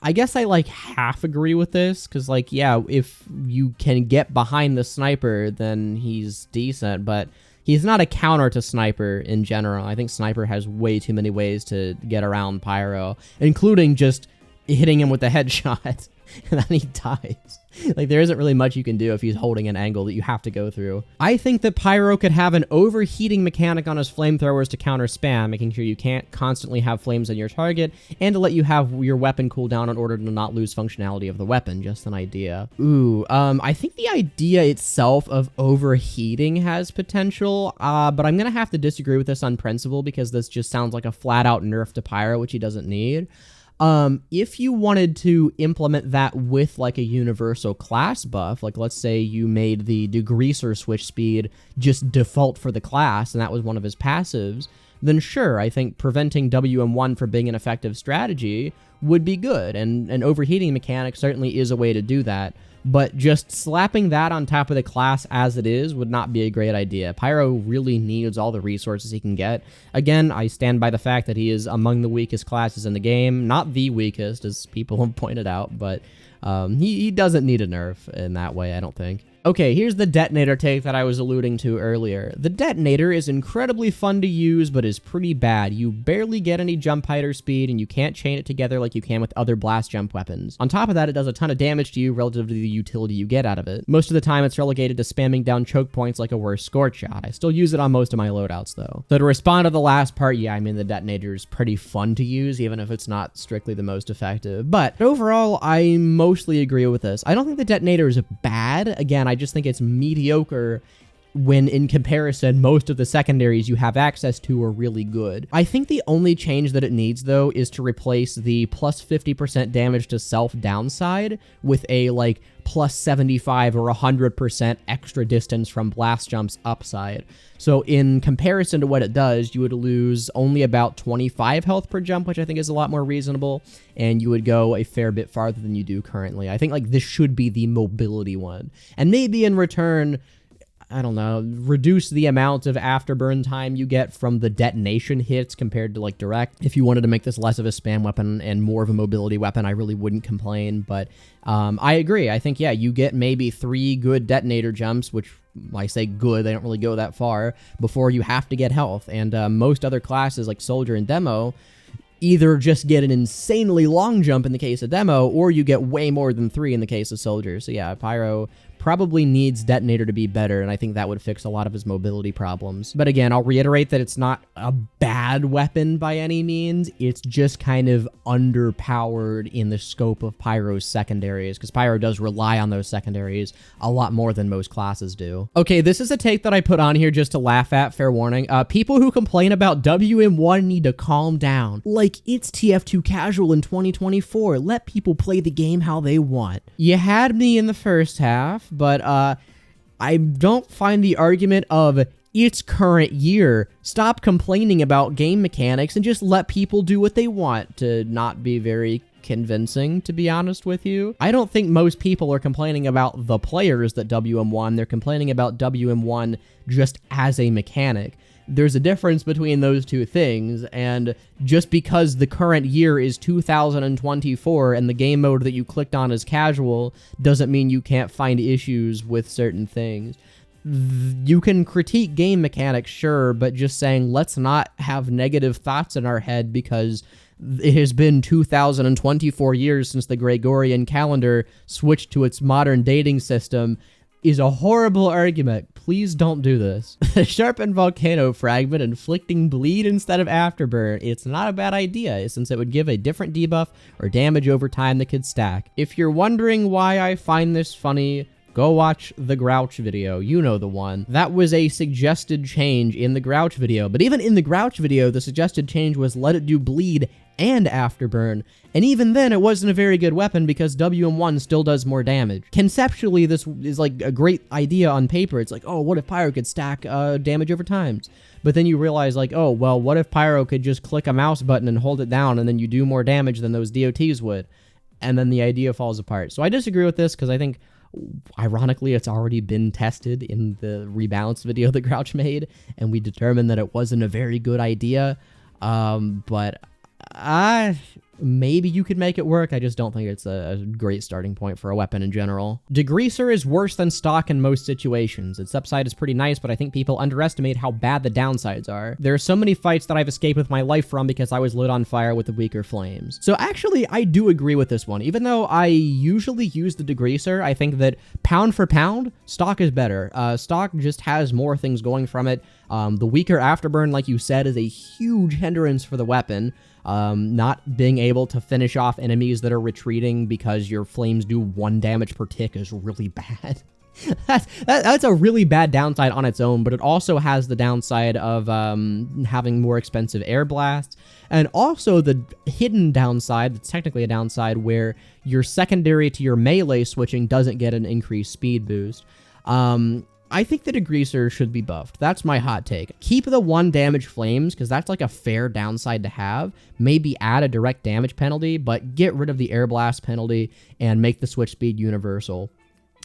I guess I like half agree with this because, like, yeah, if you can get behind the sniper, then he's decent, but he's not a counter to sniper in general. I think sniper has way too many ways to get around Pyro, including just hitting him with a headshot and then he dies. Like, there isn't really much you can do if he's holding an angle that you have to go through. I think that Pyro could have an overheating mechanic on his flamethrowers to counter spam, making sure you can't constantly have flames on your target, and to let you have your weapon cool down in order to not lose functionality of the weapon. Just an idea. Ooh, I think the idea itself of overheating has potential, but I'm gonna have to disagree with this on principle because this just sounds like a flat-out nerf to Pyro, which he doesn't need. If you wanted to implement that with like a universal class buff, like let's say you made the degreaser switch speed just default for the class and that was one of his passives, then sure, I think preventing WM1 from being an effective strategy would be good, and an overheating mechanic certainly is a way to do that. But just slapping that on top of the class as it is would not be a great idea. Pyro really needs all the resources he can get. Again, I stand by the fact that he is among the weakest classes in the game. Not the weakest, as people have pointed out, but he doesn't need a nerf in that way, I don't think. Okay, here's the detonator take that I was alluding to earlier. The detonator is incredibly fun to use, but is pretty bad. You barely get any jump height or speed, and you can't chain it together like you can with other blast jump weapons. On top of that, it does a ton of damage to you relative to the utility you get out of it. Most of the time, it's relegated to spamming down choke points like a worse scorch shot. I still use it on most of my loadouts, though. So to respond to the last part, yeah, I mean, the detonator is pretty fun to use, even if it's not strictly the most effective. But overall, I mostly agree with this. I don't think the detonator is bad. Again, I just think it's mediocre when in comparison most of the secondaries you have access to are really good. I think the only change that it needs though is to replace the plus 50% damage to self downside with a like plus 75 or 100% extra distance from blast jumps upside. So in comparison to what it does, you would lose only about 25 health per jump, which I think is a lot more reasonable, and you would go a fair bit farther than you do currently. I think like this should be the mobility one. And maybe in return, I don't know, reduce the amount of afterburn time you get from the detonation hits compared to like direct. If you wanted to make this less of a spam weapon and more of a mobility weapon, I really wouldn't complain. But I agree. I think, yeah, you get maybe 3 good detonator jumps, which I say good, they don't really go that far, before you have to get health. And most other classes like Soldier and Demo either just get an insanely long jump in the case of Demo, or you get way more than 3 in the case of Soldier. So yeah, Pyro probably needs Detonator to be better, and I think that would fix a lot of his mobility problems. But again, I'll reiterate that it's not a bad weapon by any means. It's just kind of underpowered in the scope of Pyro's secondaries, because Pyro does rely on those secondaries a lot more than most classes do. Okay, this is a take that I put on here just to laugh at, fair warning. People who complain about WM1 need to calm down. Like, it's TF2 casual in 2024. Let people play the game how they want. You had me in the first half, but I don't find the argument of it's current year. Stop complaining about game mechanics and just let people do what they want to not be very convincing, to be honest with you. I don't think most people are complaining about the players that WM1. They're complaining about WM1 just as a mechanic. There's a difference between those two things, and just because the current year is 2024 and the game mode that you clicked on is casual doesn't mean you can't find issues with certain things. You can critique game mechanics, sure, but just saying let's not have negative thoughts in our head because it has been 2024 years since the Gregorian calendar switched to its modern dating system is a horrible argument. Please don't do this. The sharpened volcano fragment inflicting bleed instead of afterburn. It's not a bad idea, since it would give a different debuff or damage over time that could stack. If you're wondering why I find this funny, go watch the Grouch video. You know the one. That was a suggested change in the Grouch video, but even in the Grouch video, the suggested change was let it do bleed and afterburn, and even then it wasn't a very good weapon because WM1 still does more damage. Conceptually, this is like a great idea on paper. It's like, oh, what if Pyro could stack damage over times? But then you realize like, oh, well, what if Pyro could just click a mouse button and hold it down and then you do more damage than those DOTs would? And then the idea falls apart. So I disagree with this because I think, ironically, it's already been tested in the rebalance video that Grouch made, and we determined that it wasn't a very good idea. But maybe you could make it work. I just don't think it's a great starting point for a weapon in general. Degreaser is worse than stock in most situations. Its upside is pretty nice, but I think people underestimate how bad the downsides are. There are so many fights that I've escaped with my life from because I was lit on fire with the weaker flames. So actually, I do agree with this one. Even though I usually use the Degreaser, I think that pound for pound, stock is better. Stock just has more things going from it. The weaker afterburn, like you said, is a huge hindrance for the weapon. Not being able to finish off enemies that are retreating because your flames do 1 damage per tick is really bad. That's a really bad downside on its own, but it also has the downside of having more expensive air blasts, and also the hidden downside, that's technically a downside, where your secondary to your melee switching doesn't get an increased speed boost. I think the Degreaser should be buffed. That's my hot take. Keep the 1 damage flames, because that's like a fair downside to have. Maybe add a direct damage penalty, but get rid of the air blast penalty and make the switch speed universal.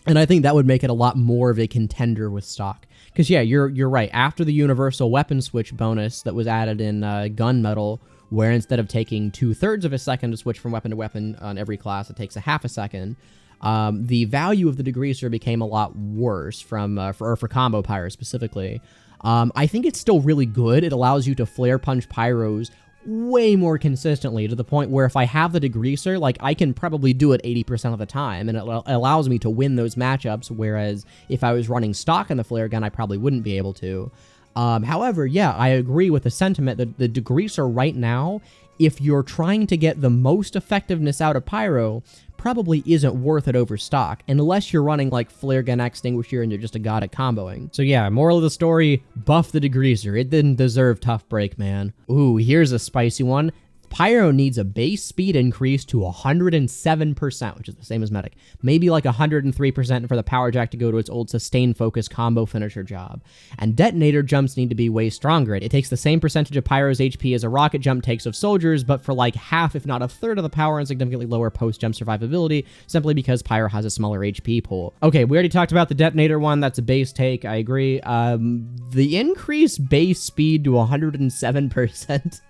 And I think that would make it a lot more of a contender with stock. Because yeah, you're right. After the universal weapon switch bonus that was added in Gunmetal, where instead of taking 2/3 of a second to switch from weapon to weapon on every class, it takes a half a second. The value of the Degreaser became a lot worse for combo Pyro specifically. I think it's still really good. It allows you to flare punch Pyros way more consistently, to the point where if I have the Degreaser, like, I can probably do it 80% of the time, and it allows me to win those matchups, whereas if I was running stock in the flare gun, I probably wouldn't be able to. However, yeah, I agree with the sentiment that the Degreaser right now, if you're trying to get the most effectiveness out of Pyro, probably isn't worth it over stock, unless you're running like Flare Gun Extinguisher and you're just a god at comboing. So yeah, moral of the story, buff the Degreaser. It didn't deserve Tough Break, man. Ooh, here's a spicy one. Pyro needs a base speed increase to 107%, which is the same as Medic. Maybe like 103% for the Power Jack to go to its old sustained focus combo finisher job. And Detonator jumps need to be way stronger. It takes the same percentage of Pyro's HP as a rocket jump takes of soldiers, but for like half, if not a third of the power, and significantly lower post-jump survivability, simply because Pyro has a smaller HP pool. Okay, we already talked about the Detonator one. That's a base take. I agree. The increased base speed to 107%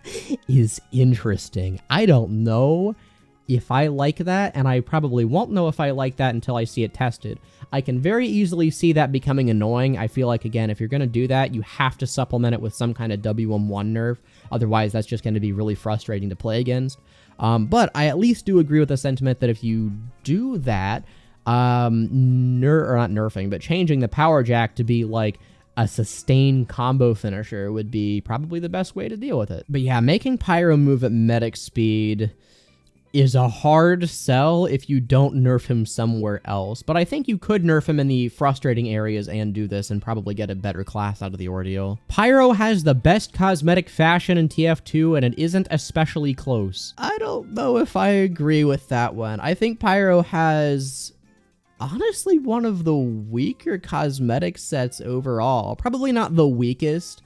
is interesting. I don't know if I like that, and I probably won't know if I like that until I see it tested. I can very easily see that becoming annoying. I feel like, again, if you're going to do that, you have to supplement it with some kind of WM1 nerf. Otherwise, that's just going to be really frustrating to play against. But I at least do agree with the sentiment that if you do that, not nerfing, but changing the power jack to be like a sustained combo finisher would be probably the best way to deal with it. But yeah, making Pyro move at medic speed is a hard sell if you don't nerf him somewhere else. But I think you could nerf him in the frustrating areas and do this and probably get a better class out of the ordeal. Pyro has the best cosmetic fashion in TF2, and it isn't especially close. I don't know if I agree with that one. I think Pyro has honestly one of the weaker cosmetic sets overall. Probably not the weakest.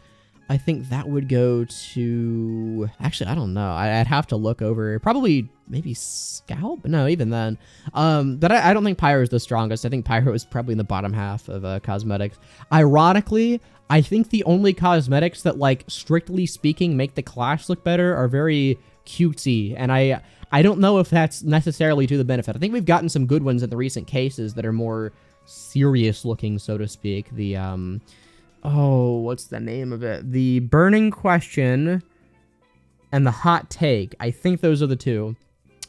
I think that would go to... Actually, I don't know. I'd have to look over. Probably maybe Scalp? No, even then. But I don't think Pyro is the strongest. I think Pyro is probably in the bottom half of cosmetics. Ironically, I think the only cosmetics that, like, strictly speaking, make the clash look better are very cutesy. And I don't know if that's necessarily to the benefit. I think we've gotten some good ones in the recent cases that are more serious looking, so to speak. The... Oh, what's the name of it? The Burning Question and the Hot Take. I think those are the two.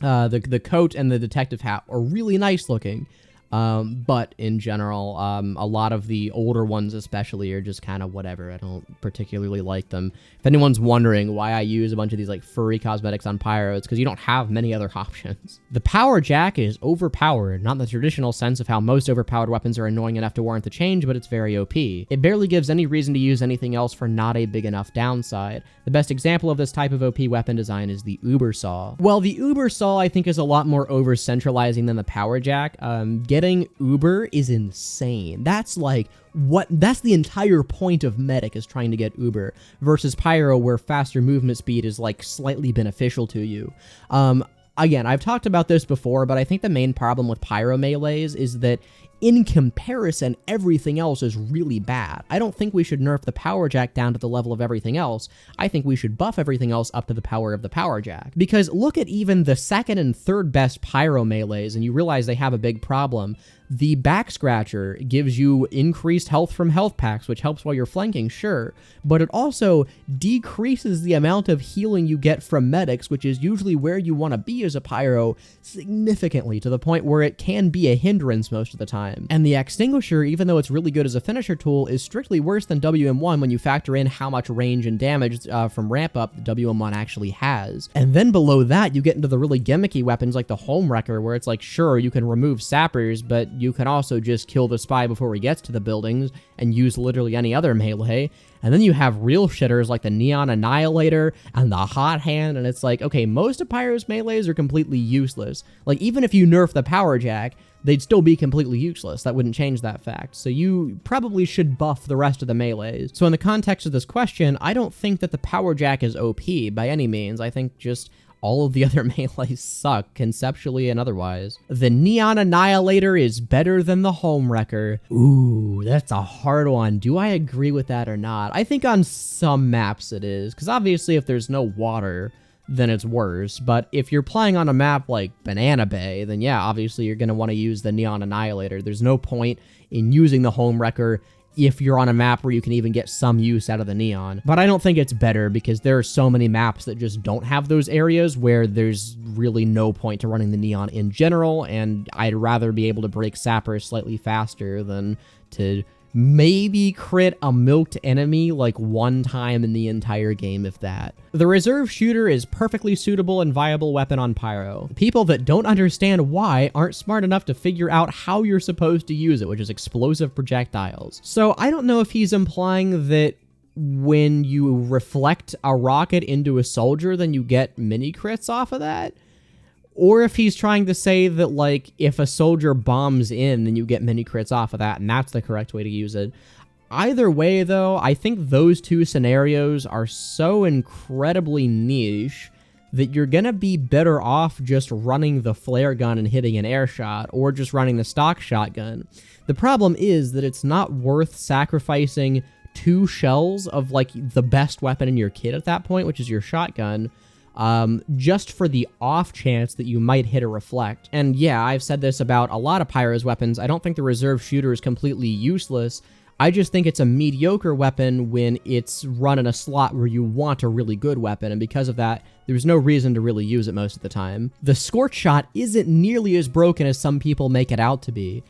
The coat and the detective hat are really nice looking. But in general, a lot of the older ones especially are just kind of whatever. I don't particularly like them. If anyone's wondering why I use a bunch of these like furry cosmetics on Pyro, it's because you don't have many other options. The power jack is overpowered, not in the traditional sense of how most overpowered weapons are annoying enough to warrant the change, but it's very OP. It barely gives any reason to use anything else for not a big enough downside. The best example of this type of OP weapon design is the Uber Saw. Well, the Uber Saw I think is a lot more over-centralizing than the power jack. Getting Uber is insane. That's the entire point of medic, is trying to get Uber, versus Pyro where faster movement speed is like slightly beneficial to you. Again, I've talked about this before, but I think the main problem with Pyro melees is that in comparison, everything else is really bad. I don't think we should nerf the power jack down to the level of everything else. I think we should buff everything else up to the power of the power jack. Because look at even the second and third best Pyro melees, and you realize they have a big problem. The back scratcher gives you increased health from health packs, which helps while you're flanking, sure, but it also decreases the amount of healing you get from medics, which is usually where you want to be as a Pyro, significantly, to the point where it can be a hindrance most of the time. And the extinguisher, even though it's really good as a finisher tool, is strictly worse than WM1 when you factor in how much range and damage from ramp up the WM1 actually has. And then below that, you get into the really gimmicky weapons like the Home Wrecker, where it's like, sure, you can remove sappers, but you can also just kill the spy before he gets to the buildings and use literally any other melee. And then you have real shitters like the Neon Annihilator and the Hot Hand, and it's like, okay, most of Pyro's melees are completely useless. Like, even if you nerf the power jack, they'd still be completely useless. That wouldn't change that fact. So you probably should buff the rest of the melees. So in the context of this question, I don't think that the power jack is OP by any means. I think just all of the other melees suck, conceptually and otherwise. The Neon Annihilator is better than the Home Wrecker. Ooh, that's a hard one. Do I agree with that or not? I think on some maps it is, because obviously if there's no water, then it's worse. But if you're playing on a map like Banana Bay, then yeah, obviously you're going to want to use the Neon Annihilator. There's no point in using the Home Wrecker if you're on a map where you can even get some use out of the Neon. But I don't think it's better, because there are so many maps that just don't have those areas where there's really no point to running the Neon in general, and I'd rather be able to break sappers slightly faster than to maybe crit a milked enemy like one time in the entire game, if that. The reserve shooter is perfectly suitable and viable weapon on Pyro. People that don't understand why aren't smart enough to figure out how you're supposed to use it, which is explosive projectiles. So I don't know if he's implying that when you reflect a rocket into a soldier, then you get mini crits off of that, or if he's trying to say that, like, if a soldier bombs in, then you get mini crits off of that, and that's the correct way to use it. Either way, though, I think those two scenarios are so incredibly niche that you're gonna be better off just running the flare gun and hitting an air shot, or just running the stock shotgun. The problem is that it's not worth sacrificing 2 shells of, like, the best weapon in your kit at that point, which is your shotgun, just for the off chance that you might hit a reflect. And yeah, I've said this about a lot of Pyro's weapons. I don't think the reserve shooter is completely useless. I just think it's a mediocre weapon when it's run in a slot where you want a really good weapon, and because of that, there's no reason to really use it most of the time. The Scorch Shot isn't nearly as broken as some people make it out to be.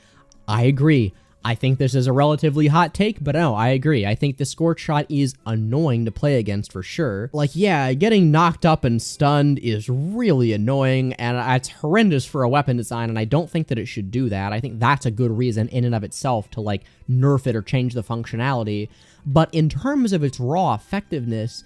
I agree. I think this is a relatively hot take, but no, I agree. I think the Scorch Shot is annoying to play against for sure. Like, yeah, getting knocked up and stunned is really annoying, and it's horrendous for a weapon design, and I don't think that it should do that. I think that's a good reason in and of itself to, like, nerf it or change the functionality. But in terms of its raw effectiveness,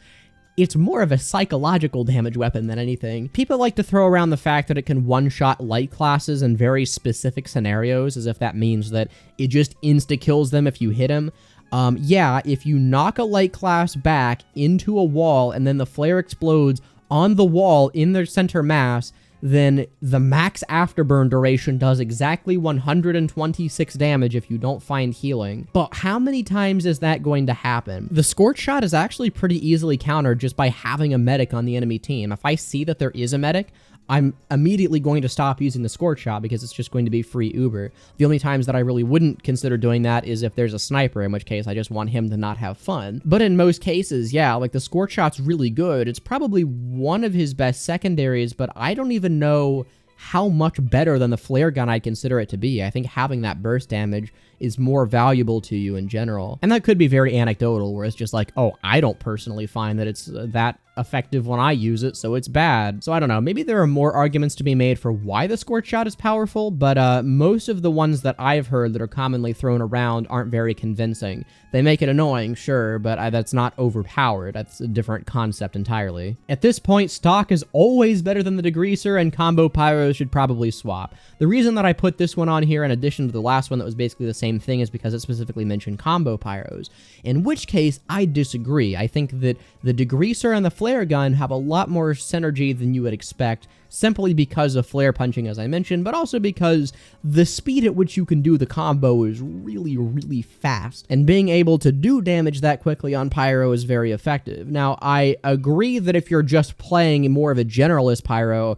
it's more of a psychological damage weapon than anything. People like to throw around the fact that it can one-shot light classes in very specific scenarios, as if that means that it just insta-kills them if you hit them. Yeah, if you knock a light class back into a wall and then the flare explodes on the wall in their center mass, then the max afterburn duration does exactly 126 damage if you don't find healing. But how many times is that going to happen? The Scorch Shot is actually pretty easily countered just by having a medic on the enemy team. If I see that there is a medic, I'm immediately going to stop using the Scorch Shot because it's just going to be free Uber. The only times that I really wouldn't consider doing that is if there's a sniper, in which case I just want him to not have fun. But in most cases, yeah, like the Scorch Shot's really good. It's probably one of his best secondaries, but I don't even know how much better than the flare gun I'd consider it to be. I think having that burst damage is more valuable to you in general. And that could be very anecdotal, where it's just like, oh, I don't personally find that it's that effective when I use it, so it's bad. So I don't know, maybe there are more arguments to be made for why the Scorch Shot is powerful, but most of the ones that I've heard that are commonly thrown around aren't very convincing. They make it annoying, sure, but that's not overpowered. That's a different concept entirely. At this point, stock is always better than the degreaser, and combo pyros should probably swap. The reason that I put this one on here in addition to the last one that was basically the same thing is because it specifically mentioned combo pyros, in which case I disagree. I think that the degreaser and the flare gun have a lot more synergy than you would expect, simply because of flare punching, as I mentioned, but also because the speed at which you can do the combo is really, really fast, and being able to do damage that quickly on Pyro is very effective. Now, I agree that if you're just playing more of a generalist Pyro,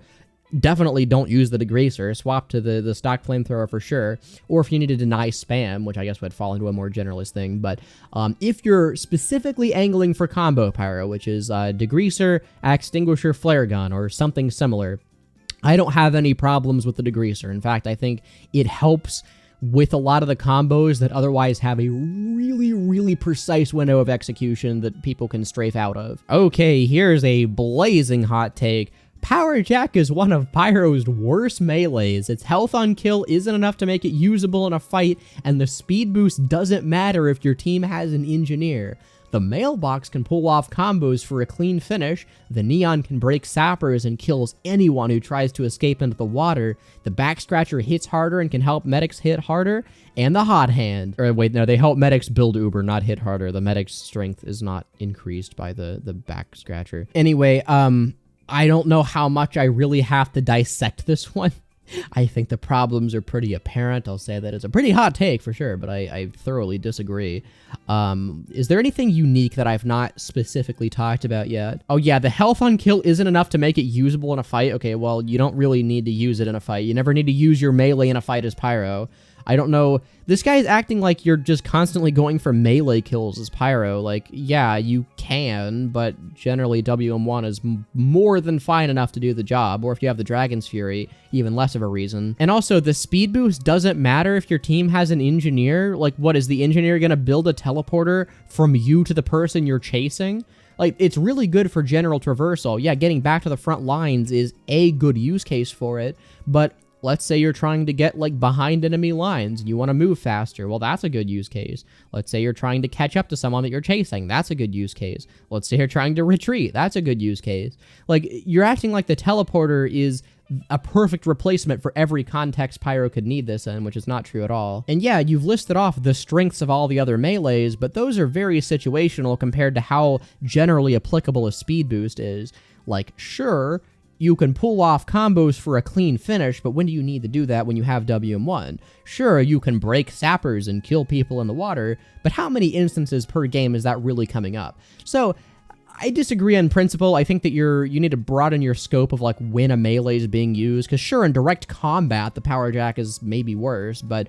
definitely don't use the degreaser. Swap to the stock flamethrower for sure. Or if you need to deny spam, which I guess would fall into a more generalist thing. But if you're specifically angling for combo pyro, which is degreaser, extinguisher, flare gun, or something similar, I don't have any problems with the degreaser. In fact, I think it helps with a lot of the combos that otherwise have a really, really precise window of execution that people can strafe out of. Okay, here's a blazing hot take. Power Jack is one of Pyro's worst melees. Its health on kill isn't enough to make it usable in a fight, and the speed boost doesn't matter if your team has an engineer. The mailbox can pull off combos for a clean finish, the neon can break sappers and kills anyone who tries to escape into the water, the back scratcher hits harder and can help medics hit harder, and the hot hand. Or wait, no, they help medics build Uber, not hit harder. The medic's strength is not increased by the back scratcher. Anyway, I don't know how much I really have to dissect this one. I think the problems are pretty apparent. I'll say that it's a pretty hot take for sure, but I thoroughly disagree. Is there anything unique that I've not specifically talked about yet? Oh yeah, the health on kill isn't enough to make it usable in a fight. Okay, well, you don't really need to use it in a fight. You never need to use your melee in a fight as Pyro. I don't know. This guy is acting like you're just constantly going for melee kills as Pyro. Like, yeah, you can, but generally WM1 is more than fine enough to do the job. Or if you have the Dragon's Fury, even less of a reason. And also, the speed boost doesn't matter if your team has an engineer. Like, what, is the engineer going to build a teleporter from you to the person you're chasing? Like, it's really good for general traversal. Yeah, getting back to the front lines is a good use case for it, but let's say you're trying to get, like, behind enemy lines and you want to move faster. Well, that's a good use case. Let's say you're trying to catch up to someone that you're chasing. That's a good use case. Let's say you're trying to retreat. That's a good use case. Like, you're acting like the teleporter is a perfect replacement for every context Pyro could need this in, which is not true at all. And yeah, you've listed off the strengths of all the other melees, but those are very situational compared to how generally applicable a speed boost is. Like, sure, you can pull off combos for a clean finish, but when do you need to do that when you have WM1? Sure, you can break sappers and kill people in the water, but how many instances per game is that really coming up? So, I disagree on principle. I think that you need to broaden your scope of like when a melee is being used, because sure, in direct combat, the power jack is maybe worse, but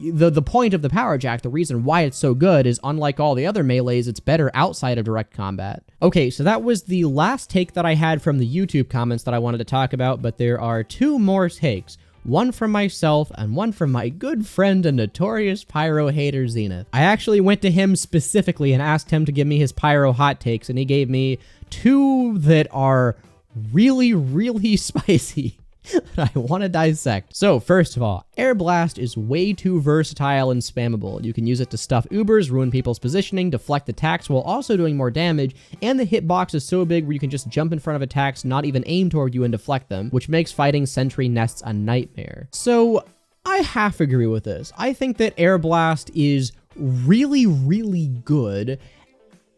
the point of the power jack, the reason why it's so good is unlike all the other melees, it's better outside of direct combat. Okay, so that was the last take that I had from the YouTube comments that I wanted to talk about, but there are two more takes. One from myself and one from my good friend and notorious Pyro hater Zenith. I actually went to him specifically and asked him to give me his Pyro hot takes, and he gave me two that are really, really spicy that I want to dissect. So first of all, Air Blast is way too versatile and spammable. You can use it to stuff Ubers, ruin people's positioning, deflect attacks while also doing more damage, and the hitbox is so big where you can just jump in front of attacks, not even aim toward you and deflect them, which makes fighting sentry nests a nightmare. So I half agree with this. I think that Air Blast is really, really good,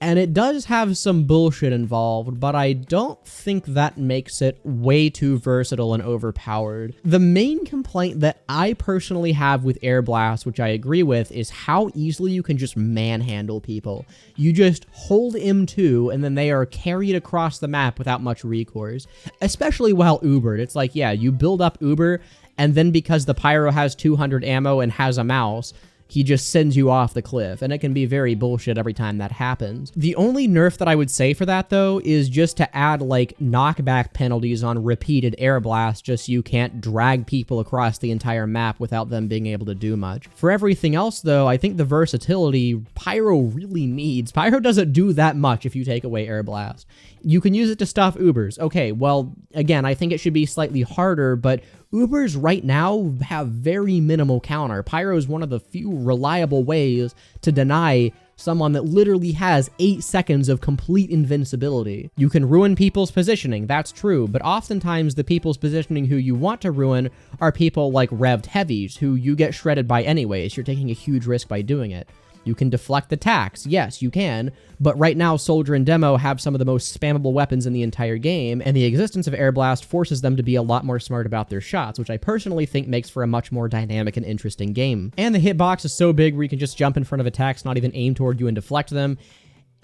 and it does have some bullshit involved, but I don't think that makes it way too versatile and overpowered. The main complaint that I personally have with Air Blast, which I agree with, is how easily you can just manhandle people. You just hold M2 and then they are carried across the map without much recourse, especially while Ubered. It's like, yeah, you build up Uber, and then because the Pyro has 200 ammo and has a mouse, he just sends you off the cliff, and it can be very bullshit every time that happens. The only nerf that I would say for that, though, is just to add, like, knockback penalties on repeated air blasts, just so you can't drag people across the entire map without them being able to do much. For everything else, though, I think the versatility Pyro really needs. Pyro doesn't do that much if you take away air blast. You can use it to stuff Ubers. Okay, well, again, I think it should be slightly harder, but Ubers right now have very minimal counter. Pyro is one of the few reliable ways to deny someone that literally has 8 seconds of complete invincibility. You can ruin people's positioning, that's true, but oftentimes the people's positioning who you want to ruin are people like revved heavies, who you get shredded by anyways. You're taking a huge risk by doing it. You can deflect attacks, yes, you can, but right now Soldier and Demo have some of the most spammable weapons in the entire game, and the existence of Air Blast forces them to be a lot more smart about their shots, which I personally think makes for a much more dynamic and interesting game. And the hitbox is so big where you can just jump in front of attacks, not even aim toward you and deflect them.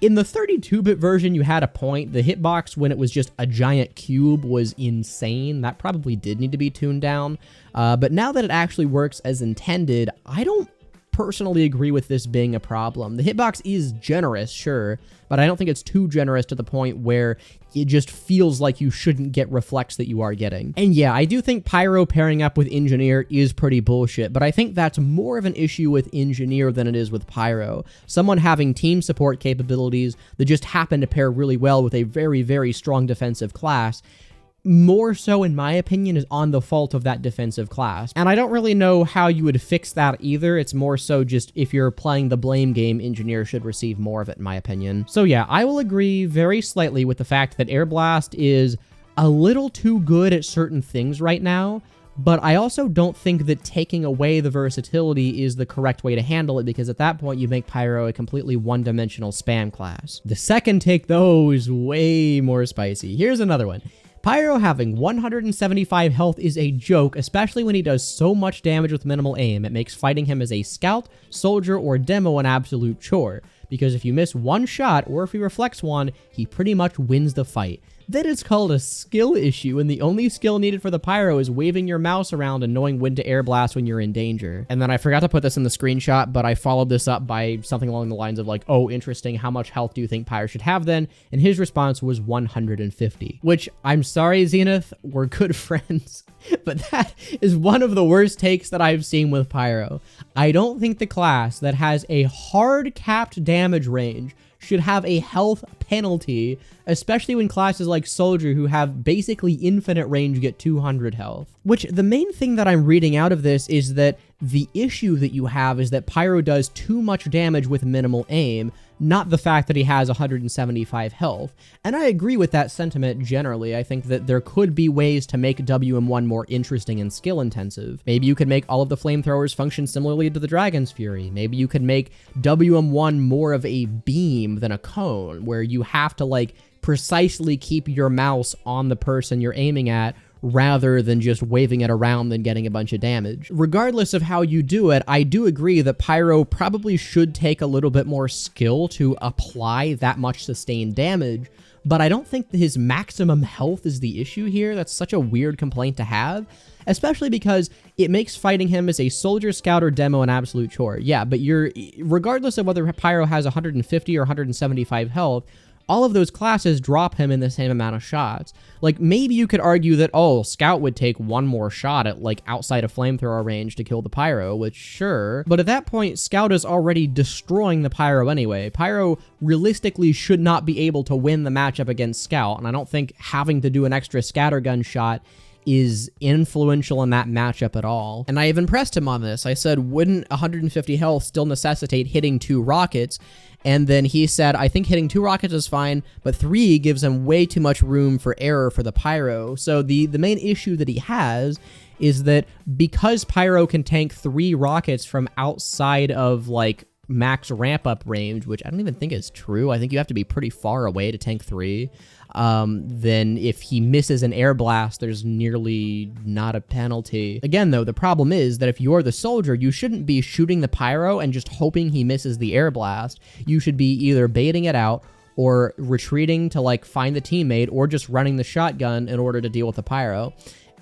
In the 32-bit version, you had a point. The hitbox, when it was just a giant cube, was insane. That probably did need to be tuned down, but now that it actually works as intended, I don't personally agree with this being a problem. The hitbox is generous, sure, but I don't think it's too generous to the point where it just feels like you shouldn't get reflex that you are getting. And yeah, I do think Pyro pairing up with Engineer is pretty bullshit, but I think that's more of an issue with Engineer than it is with Pyro. Someone having team support capabilities that just happen to pair really well with a very, very strong defensive class, more so, in my opinion, is on the fault of that defensive class. And I don't really know how you would fix that either. It's more so just if you're playing the blame game, Engineer should receive more of it, in my opinion. So yeah, I will agree very slightly with the fact that Air Blast is a little too good at certain things right now, but I also don't think that taking away the versatility is the correct way to handle it, because at that point you make Pyro a completely one-dimensional spam class. The second take, though, is way more spicy. Here's another one. Pyro having 175 health is a joke, especially when he does so much damage with minimal aim. It makes fighting him as a scout, soldier, or demo an absolute chore, because if you miss one shot, or if he reflects one, he pretty much wins the fight. Then it's called a skill issue, and the only skill needed for the Pyro is waving your mouse around and knowing when to air blast when you're in danger. And then I forgot to put this in the screenshot, but I followed this up by something along the lines of like, oh, interesting, how much health do you think Pyro should have then? And his response was 150, which, I'm sorry, Zenith, we're good friends, but that is one of the worst takes that I've seen with Pyro. I don't think the class that has a hard capped damage range should have a health penalty, especially when classes like Soldier, who have basically infinite range, get 200 health. Which, the main thing that I'm reading out of this is that the issue that you have is that Pyro does too much damage with minimal aim, not the fact that he has 175 health. And I agree with that sentiment generally. I think that there could be ways to make WM1 more interesting and skill intensive. Maybe you could make all of the flamethrowers function similarly to the Dragon's Fury. Maybe you could make WM1 more of a beam than a cone, where you have to like precisely keep your mouse on the person you're aiming at, rather than just waving it around and getting a bunch of damage. Regardless of how you do it, I do agree that Pyro probably should take a little bit more skill to apply that much sustained damage, but I don't think that his maximum health is the issue here. That's such a weird complaint to have, especially because it makes fighting him as a soldier, scout, or demo an absolute chore. Yeah, but regardless of whether Pyro has 150 or 175 health, all of those classes drop him in the same amount of shots. Like, maybe you could argue that, oh, Scout would take one more shot at, like, outside of flamethrower range to kill the Pyro, which, sure. But at that point, Scout is already destroying the Pyro anyway. Pyro realistically should not be able to win the matchup against Scout, and I don't think having to do an extra scattergun shot is influential in that matchup at all. And I even pressed him on this. I said, wouldn't 150 health still necessitate hitting 2 rockets? And then he said, I think hitting 2 rockets is fine, but 3 gives him way too much room for error for the Pyro. So the main issue that he has is that because Pyro can tank 3 rockets from outside of, like, max ramp up range, which I don't even think is true. I think you have to be pretty far away to tank 3. Then if he misses an air blast, there's nearly not a penalty. Again, though, the problem is that if you're the soldier, you shouldn't be shooting the Pyro and just hoping he misses the air blast. You should be either baiting it out or retreating to, like, find the teammate, or just running the shotgun in order to deal with the Pyro.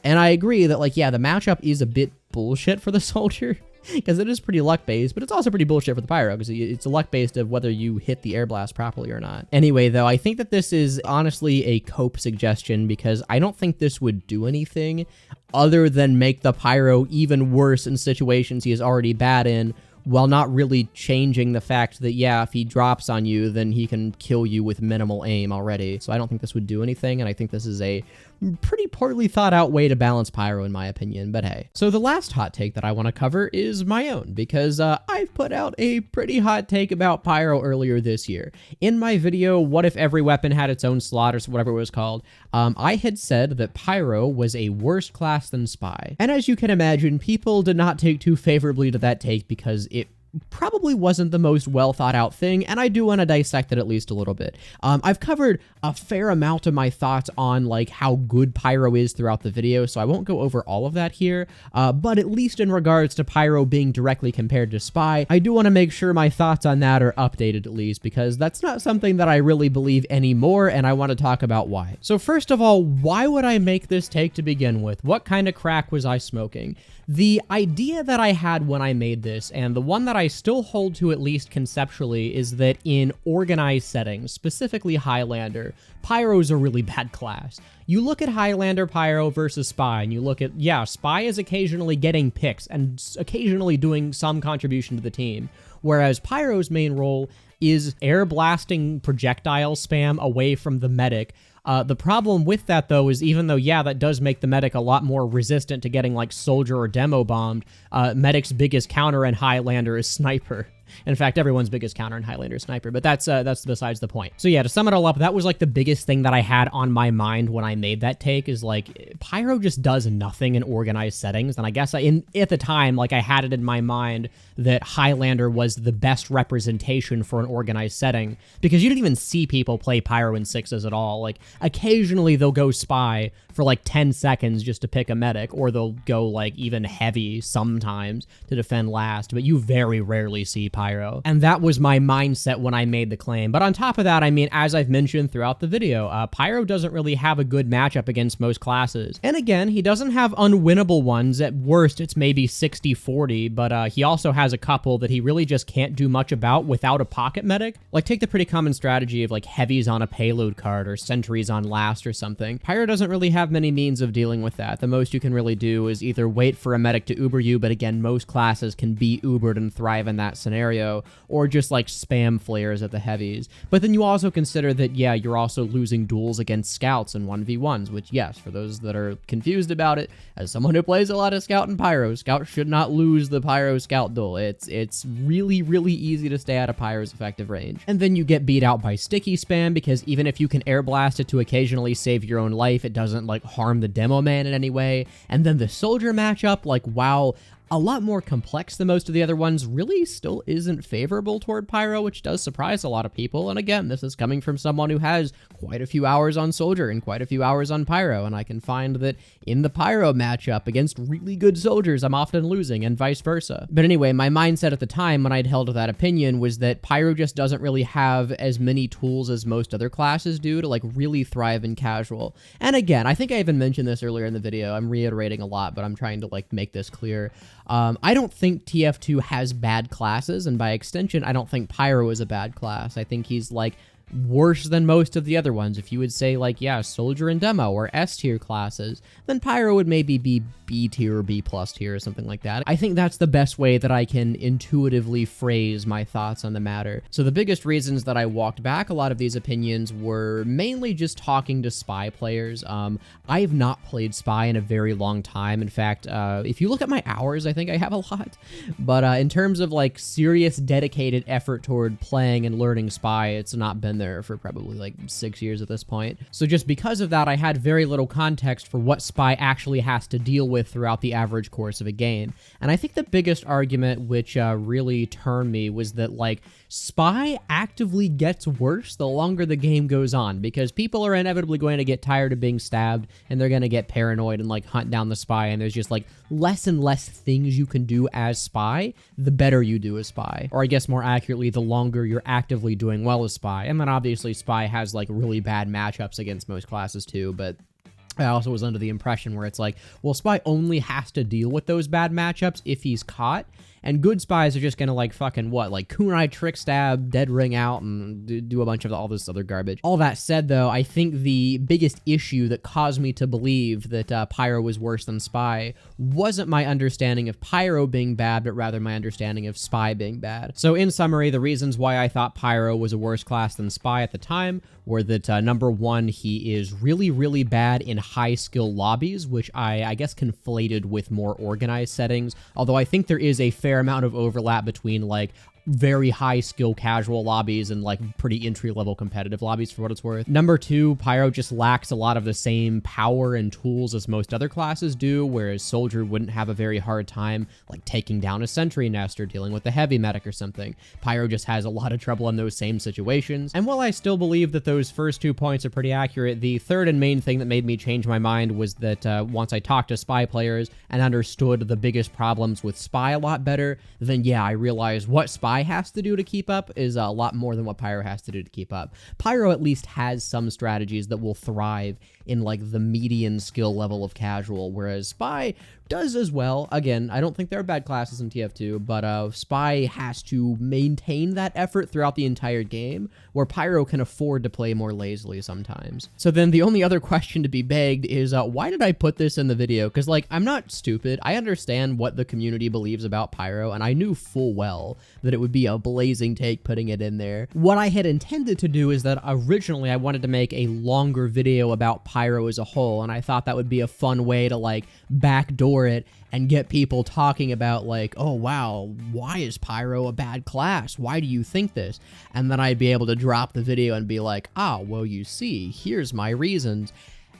And I agree that, like, yeah, the matchup is a bit bullshit for the soldier, because it is pretty luck-based, but it's also pretty bullshit for the Pyro, because it's a luck-based of whether you hit the air blast properly or not. Anyway, though, I think that this is honestly a cope suggestion, because I don't think this would do anything other than make the Pyro even worse in situations he is already bad in, while not really changing the fact that, yeah, if he drops on you, then he can kill you with minimal aim already. So I don't think this would do anything, and I think this is a pretty poorly thought out way to balance Pyro, in my opinion, but hey. So the last hot take that I want to cover is my own, because I've put out a pretty hot take about Pyro earlier this year. In my video, What If Every Weapon Had Its Own Slot, or whatever it was called, I had said that Pyro was a worse class than Spy. And as you can imagine, people did not take too favorably to that take, because it probably wasn't the most well thought out thing, and I do want to dissect it at least a little bit. I've covered a fair amount of my thoughts on, like, how good Pyro is throughout the video, so I won't go over all of that here, but at least in regards to Pyro being directly compared to Spy, I do want to make sure my thoughts on that are updated at least, because that's not something that I really believe anymore, and I want to talk about why. So first of all, why would I make this take to begin with? What kind of crack was I smoking? The idea that I had when I made this, and the one that I still hold to at least conceptually, is that in organized settings, specifically Highlander, Pyro's a really bad class. You look at Highlander Pyro versus Spy, and you look at, yeah, Spy is occasionally getting picks and occasionally doing some contribution to the team, whereas Pyro's main role is air blasting projectile spam away from the medic. The problem with that, though, is even though, yeah, that does make the medic a lot more resistant to getting, like, soldier or demo bombed, medic's biggest counter in Highlander is sniper. In fact, everyone's biggest counter in Highlander is sniper, but that's besides the point. So yeah, to sum it all up, that was, like, the biggest thing that I had on my mind when I made that take, is, like, Pyro just does nothing in organized settings, and I guess at the time, like, I had it in my mind that Highlander was the best representation for an organized setting, because you didn't even see people play Pyro in 6s at all. Like, occasionally they'll go Spy for, like, 10 seconds just to pick a medic, or they'll go, like, even heavy sometimes to defend last, but you very rarely see Pyro. And that was my mindset when I made the claim. But on top of that, I mean, as I've mentioned throughout the video, Pyro doesn't really have a good matchup against most classes. And again, he doesn't have unwinnable ones. At worst, it's maybe 60-40, but he also has a couple that he really just can't do much about without a pocket medic. Like, take the pretty common strategy of, like, heavies on a payload card or sentries on last or something. Pyro doesn't really have many means of dealing with that. The most you can really do is either wait for a medic to uber you, but again, most classes can be ubered and thrive in that scenario, or just, like, spam flares at the heavies. But then you also consider that, yeah, you're also losing duels against scouts and 1v1s, which, yes, for those that are confused about it, as someone who plays a lot of scout and Pyro, scout should not lose the Pyro scout duel. It's really, really easy to stay out of Pyro's effective range. And then you get beat out by sticky spam, because even if you can air blast it to occasionally save your own life, it doesn't, like, harm the demo man in any way. And then the soldier matchup, like, while a lot more complex than most of the other ones, really still isn't favorable toward Pyro, which does surprise a lot of people. And again, this is coming from someone who has quite a few hours on Soldier and quite a few hours on Pyro, and I can find that in the Pyro matchup against really good soldiers, I'm often losing, and vice versa. But anyway, my mindset at the time when I'd held to that opinion was that Pyro just doesn't really have as many tools as most other classes do to like really thrive in casual. And again, I think I even mentioned this earlier in the video. I'm reiterating a lot, but I'm trying to like make this clear. I don't think TF2 has bad classes, and by extension, I don't think Pyro is a bad class. I think he's like worse than most of the other ones. If you would say like, yeah, Soldier and Demo or S tier classes, then Pyro would maybe be B tier or B plus tier or something like that. I think that's the best way that I can intuitively phrase my thoughts on the matter. So the biggest reasons that I walked back a lot of these opinions were mainly just talking to Spy players. I have not played Spy in a very long time. In fact, if you look at my hours, I think I have a lot. But in terms of like serious dedicated effort toward playing and learning Spy, it's not been there for probably like 6 years at this point. So just because of that, I had very little context for what Spy actually has to deal with throughout the average course of a game. And I think the biggest argument which really turned me was that like Spy actively gets worse the longer the game goes on, because people are inevitably going to get tired of being stabbed and they're going to get paranoid and like hunt down the Spy, and there's just like less and less things you can do as Spy the better you do as Spy. Or I guess more accurately, the longer you're actively doing well as Spy. And then obviously Spy has like really bad matchups against most classes too, but I also was under the impression where it's like, well, Spy only has to deal with those bad matchups if he's caught, and good Spies are just gonna like fucking what, like kunai trick stab, dead ring out, and do a bunch of all this other garbage. All that said though, I think the biggest issue that caused me to believe that Pyro was worse than Spy wasn't my understanding of Pyro being bad, but rather my understanding of Spy being bad. So in summary, the reasons why I thought Pyro was a worse class than Spy at the time were that number one, he is really, really bad in high skill lobbies, which I guess conflated with more organized settings, although I think there is a fair amount of overlap between like very high skill casual lobbies and like pretty entry level competitive lobbies for what it's worth. Number two, Pyro just lacks a lot of the same power and tools as most other classes do, whereas Soldier wouldn't have a very hard time like taking down a sentry nest or dealing with a heavy medic or something. Pyro just has a lot of trouble in those same situations. And while I still believe that those first 2 points are pretty accurate, the third and main thing that made me change my mind was that once I talked to Spy players and understood the biggest problems with Spy a lot better, then yeah, I realized what Spy has to do to keep up is a lot more than what Pyro has to do to keep up. Pyro at least has some strategies that will thrive in like the median skill level of casual, whereas Spy does as well. Again, I don't think there are bad classes in TF2, but Spy has to maintain that effort throughout the entire game, where Pyro can afford to play more lazily sometimes. So then the only other question to be begged is, why did I put this in the video? Because like, I'm not stupid. I understand what the community believes about Pyro, and I knew full well that it would be a blazing take putting it in there. What I had intended to do is that originally I wanted to make a longer video about Pyro as a whole, and I thought that would be a fun way to like backdoor it and get people talking about like, oh wow, why is Pyro a bad class? Why do you think this? And then I'd be able to drop the video and be like, ah, well, you see, here's my reasons.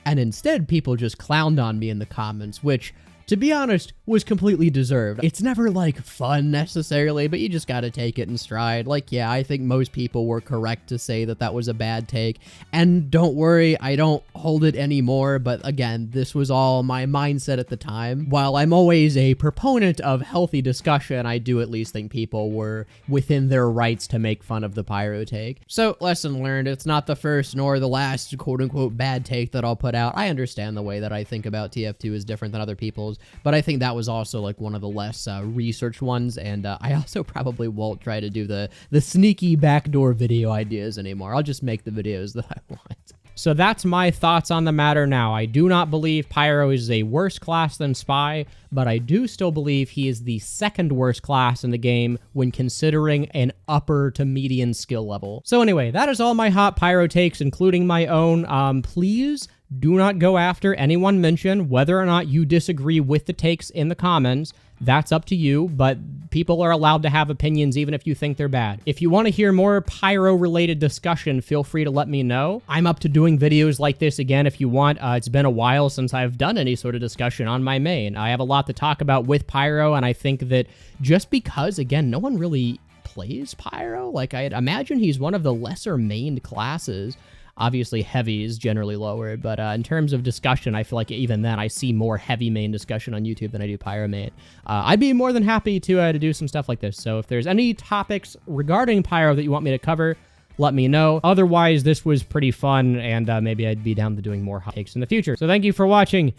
And instead, people just clowned on me in the comments, which, to be honest, was completely deserved. It's never like fun necessarily, but you just gotta take it in stride. Like, yeah, I think most people were correct to say that that was a bad take. And don't worry, I don't hold it anymore, but again, this was all my mindset at the time. While I'm always a proponent of healthy discussion, I do at least think people were within their rights to make fun of the Pyro take. So, lesson learned, it's not the first nor the last quote-unquote bad take that I'll put out. I understand the way that I think about TF2 is different than other people's, but I think that was also like one of the less researched ones, and I also probably won't try to do the sneaky backdoor video ideas anymore. I'll just make the videos that I want. So that's my thoughts on the matter now. I do not believe Pyro is a worse class than Spy, but I do still believe he is the second worst class in the game when considering an upper to median skill level. So anyway, that is all my hot Pyro takes, including my own. Please do not go after anyone mention whether or not you disagree with the takes in the comments. That's up to you, but people are allowed to have opinions even if you think they're bad. If you want to hear more Pyro-related discussion, feel free to let me know. I'm up to doing videos like this again if you want. It's been a while since I've done any sort of discussion on my main. I have a lot to talk about with Pyro, and I think that just because, again, no one really plays Pyro, like I'd imagine he's one of the lesser mained classes. Obviously, heavy is generally lower, but in terms of discussion, I feel like even then I see more heavy main discussion on YouTube than I do Pyro main. I'd be more than happy to do some stuff like this. So if there's any topics regarding Pyro that you want me to cover, let me know. Otherwise, this was pretty fun, and maybe I'd be down to doing more hot takes in the future. So thank you for watching,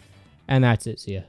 and that's it. See ya.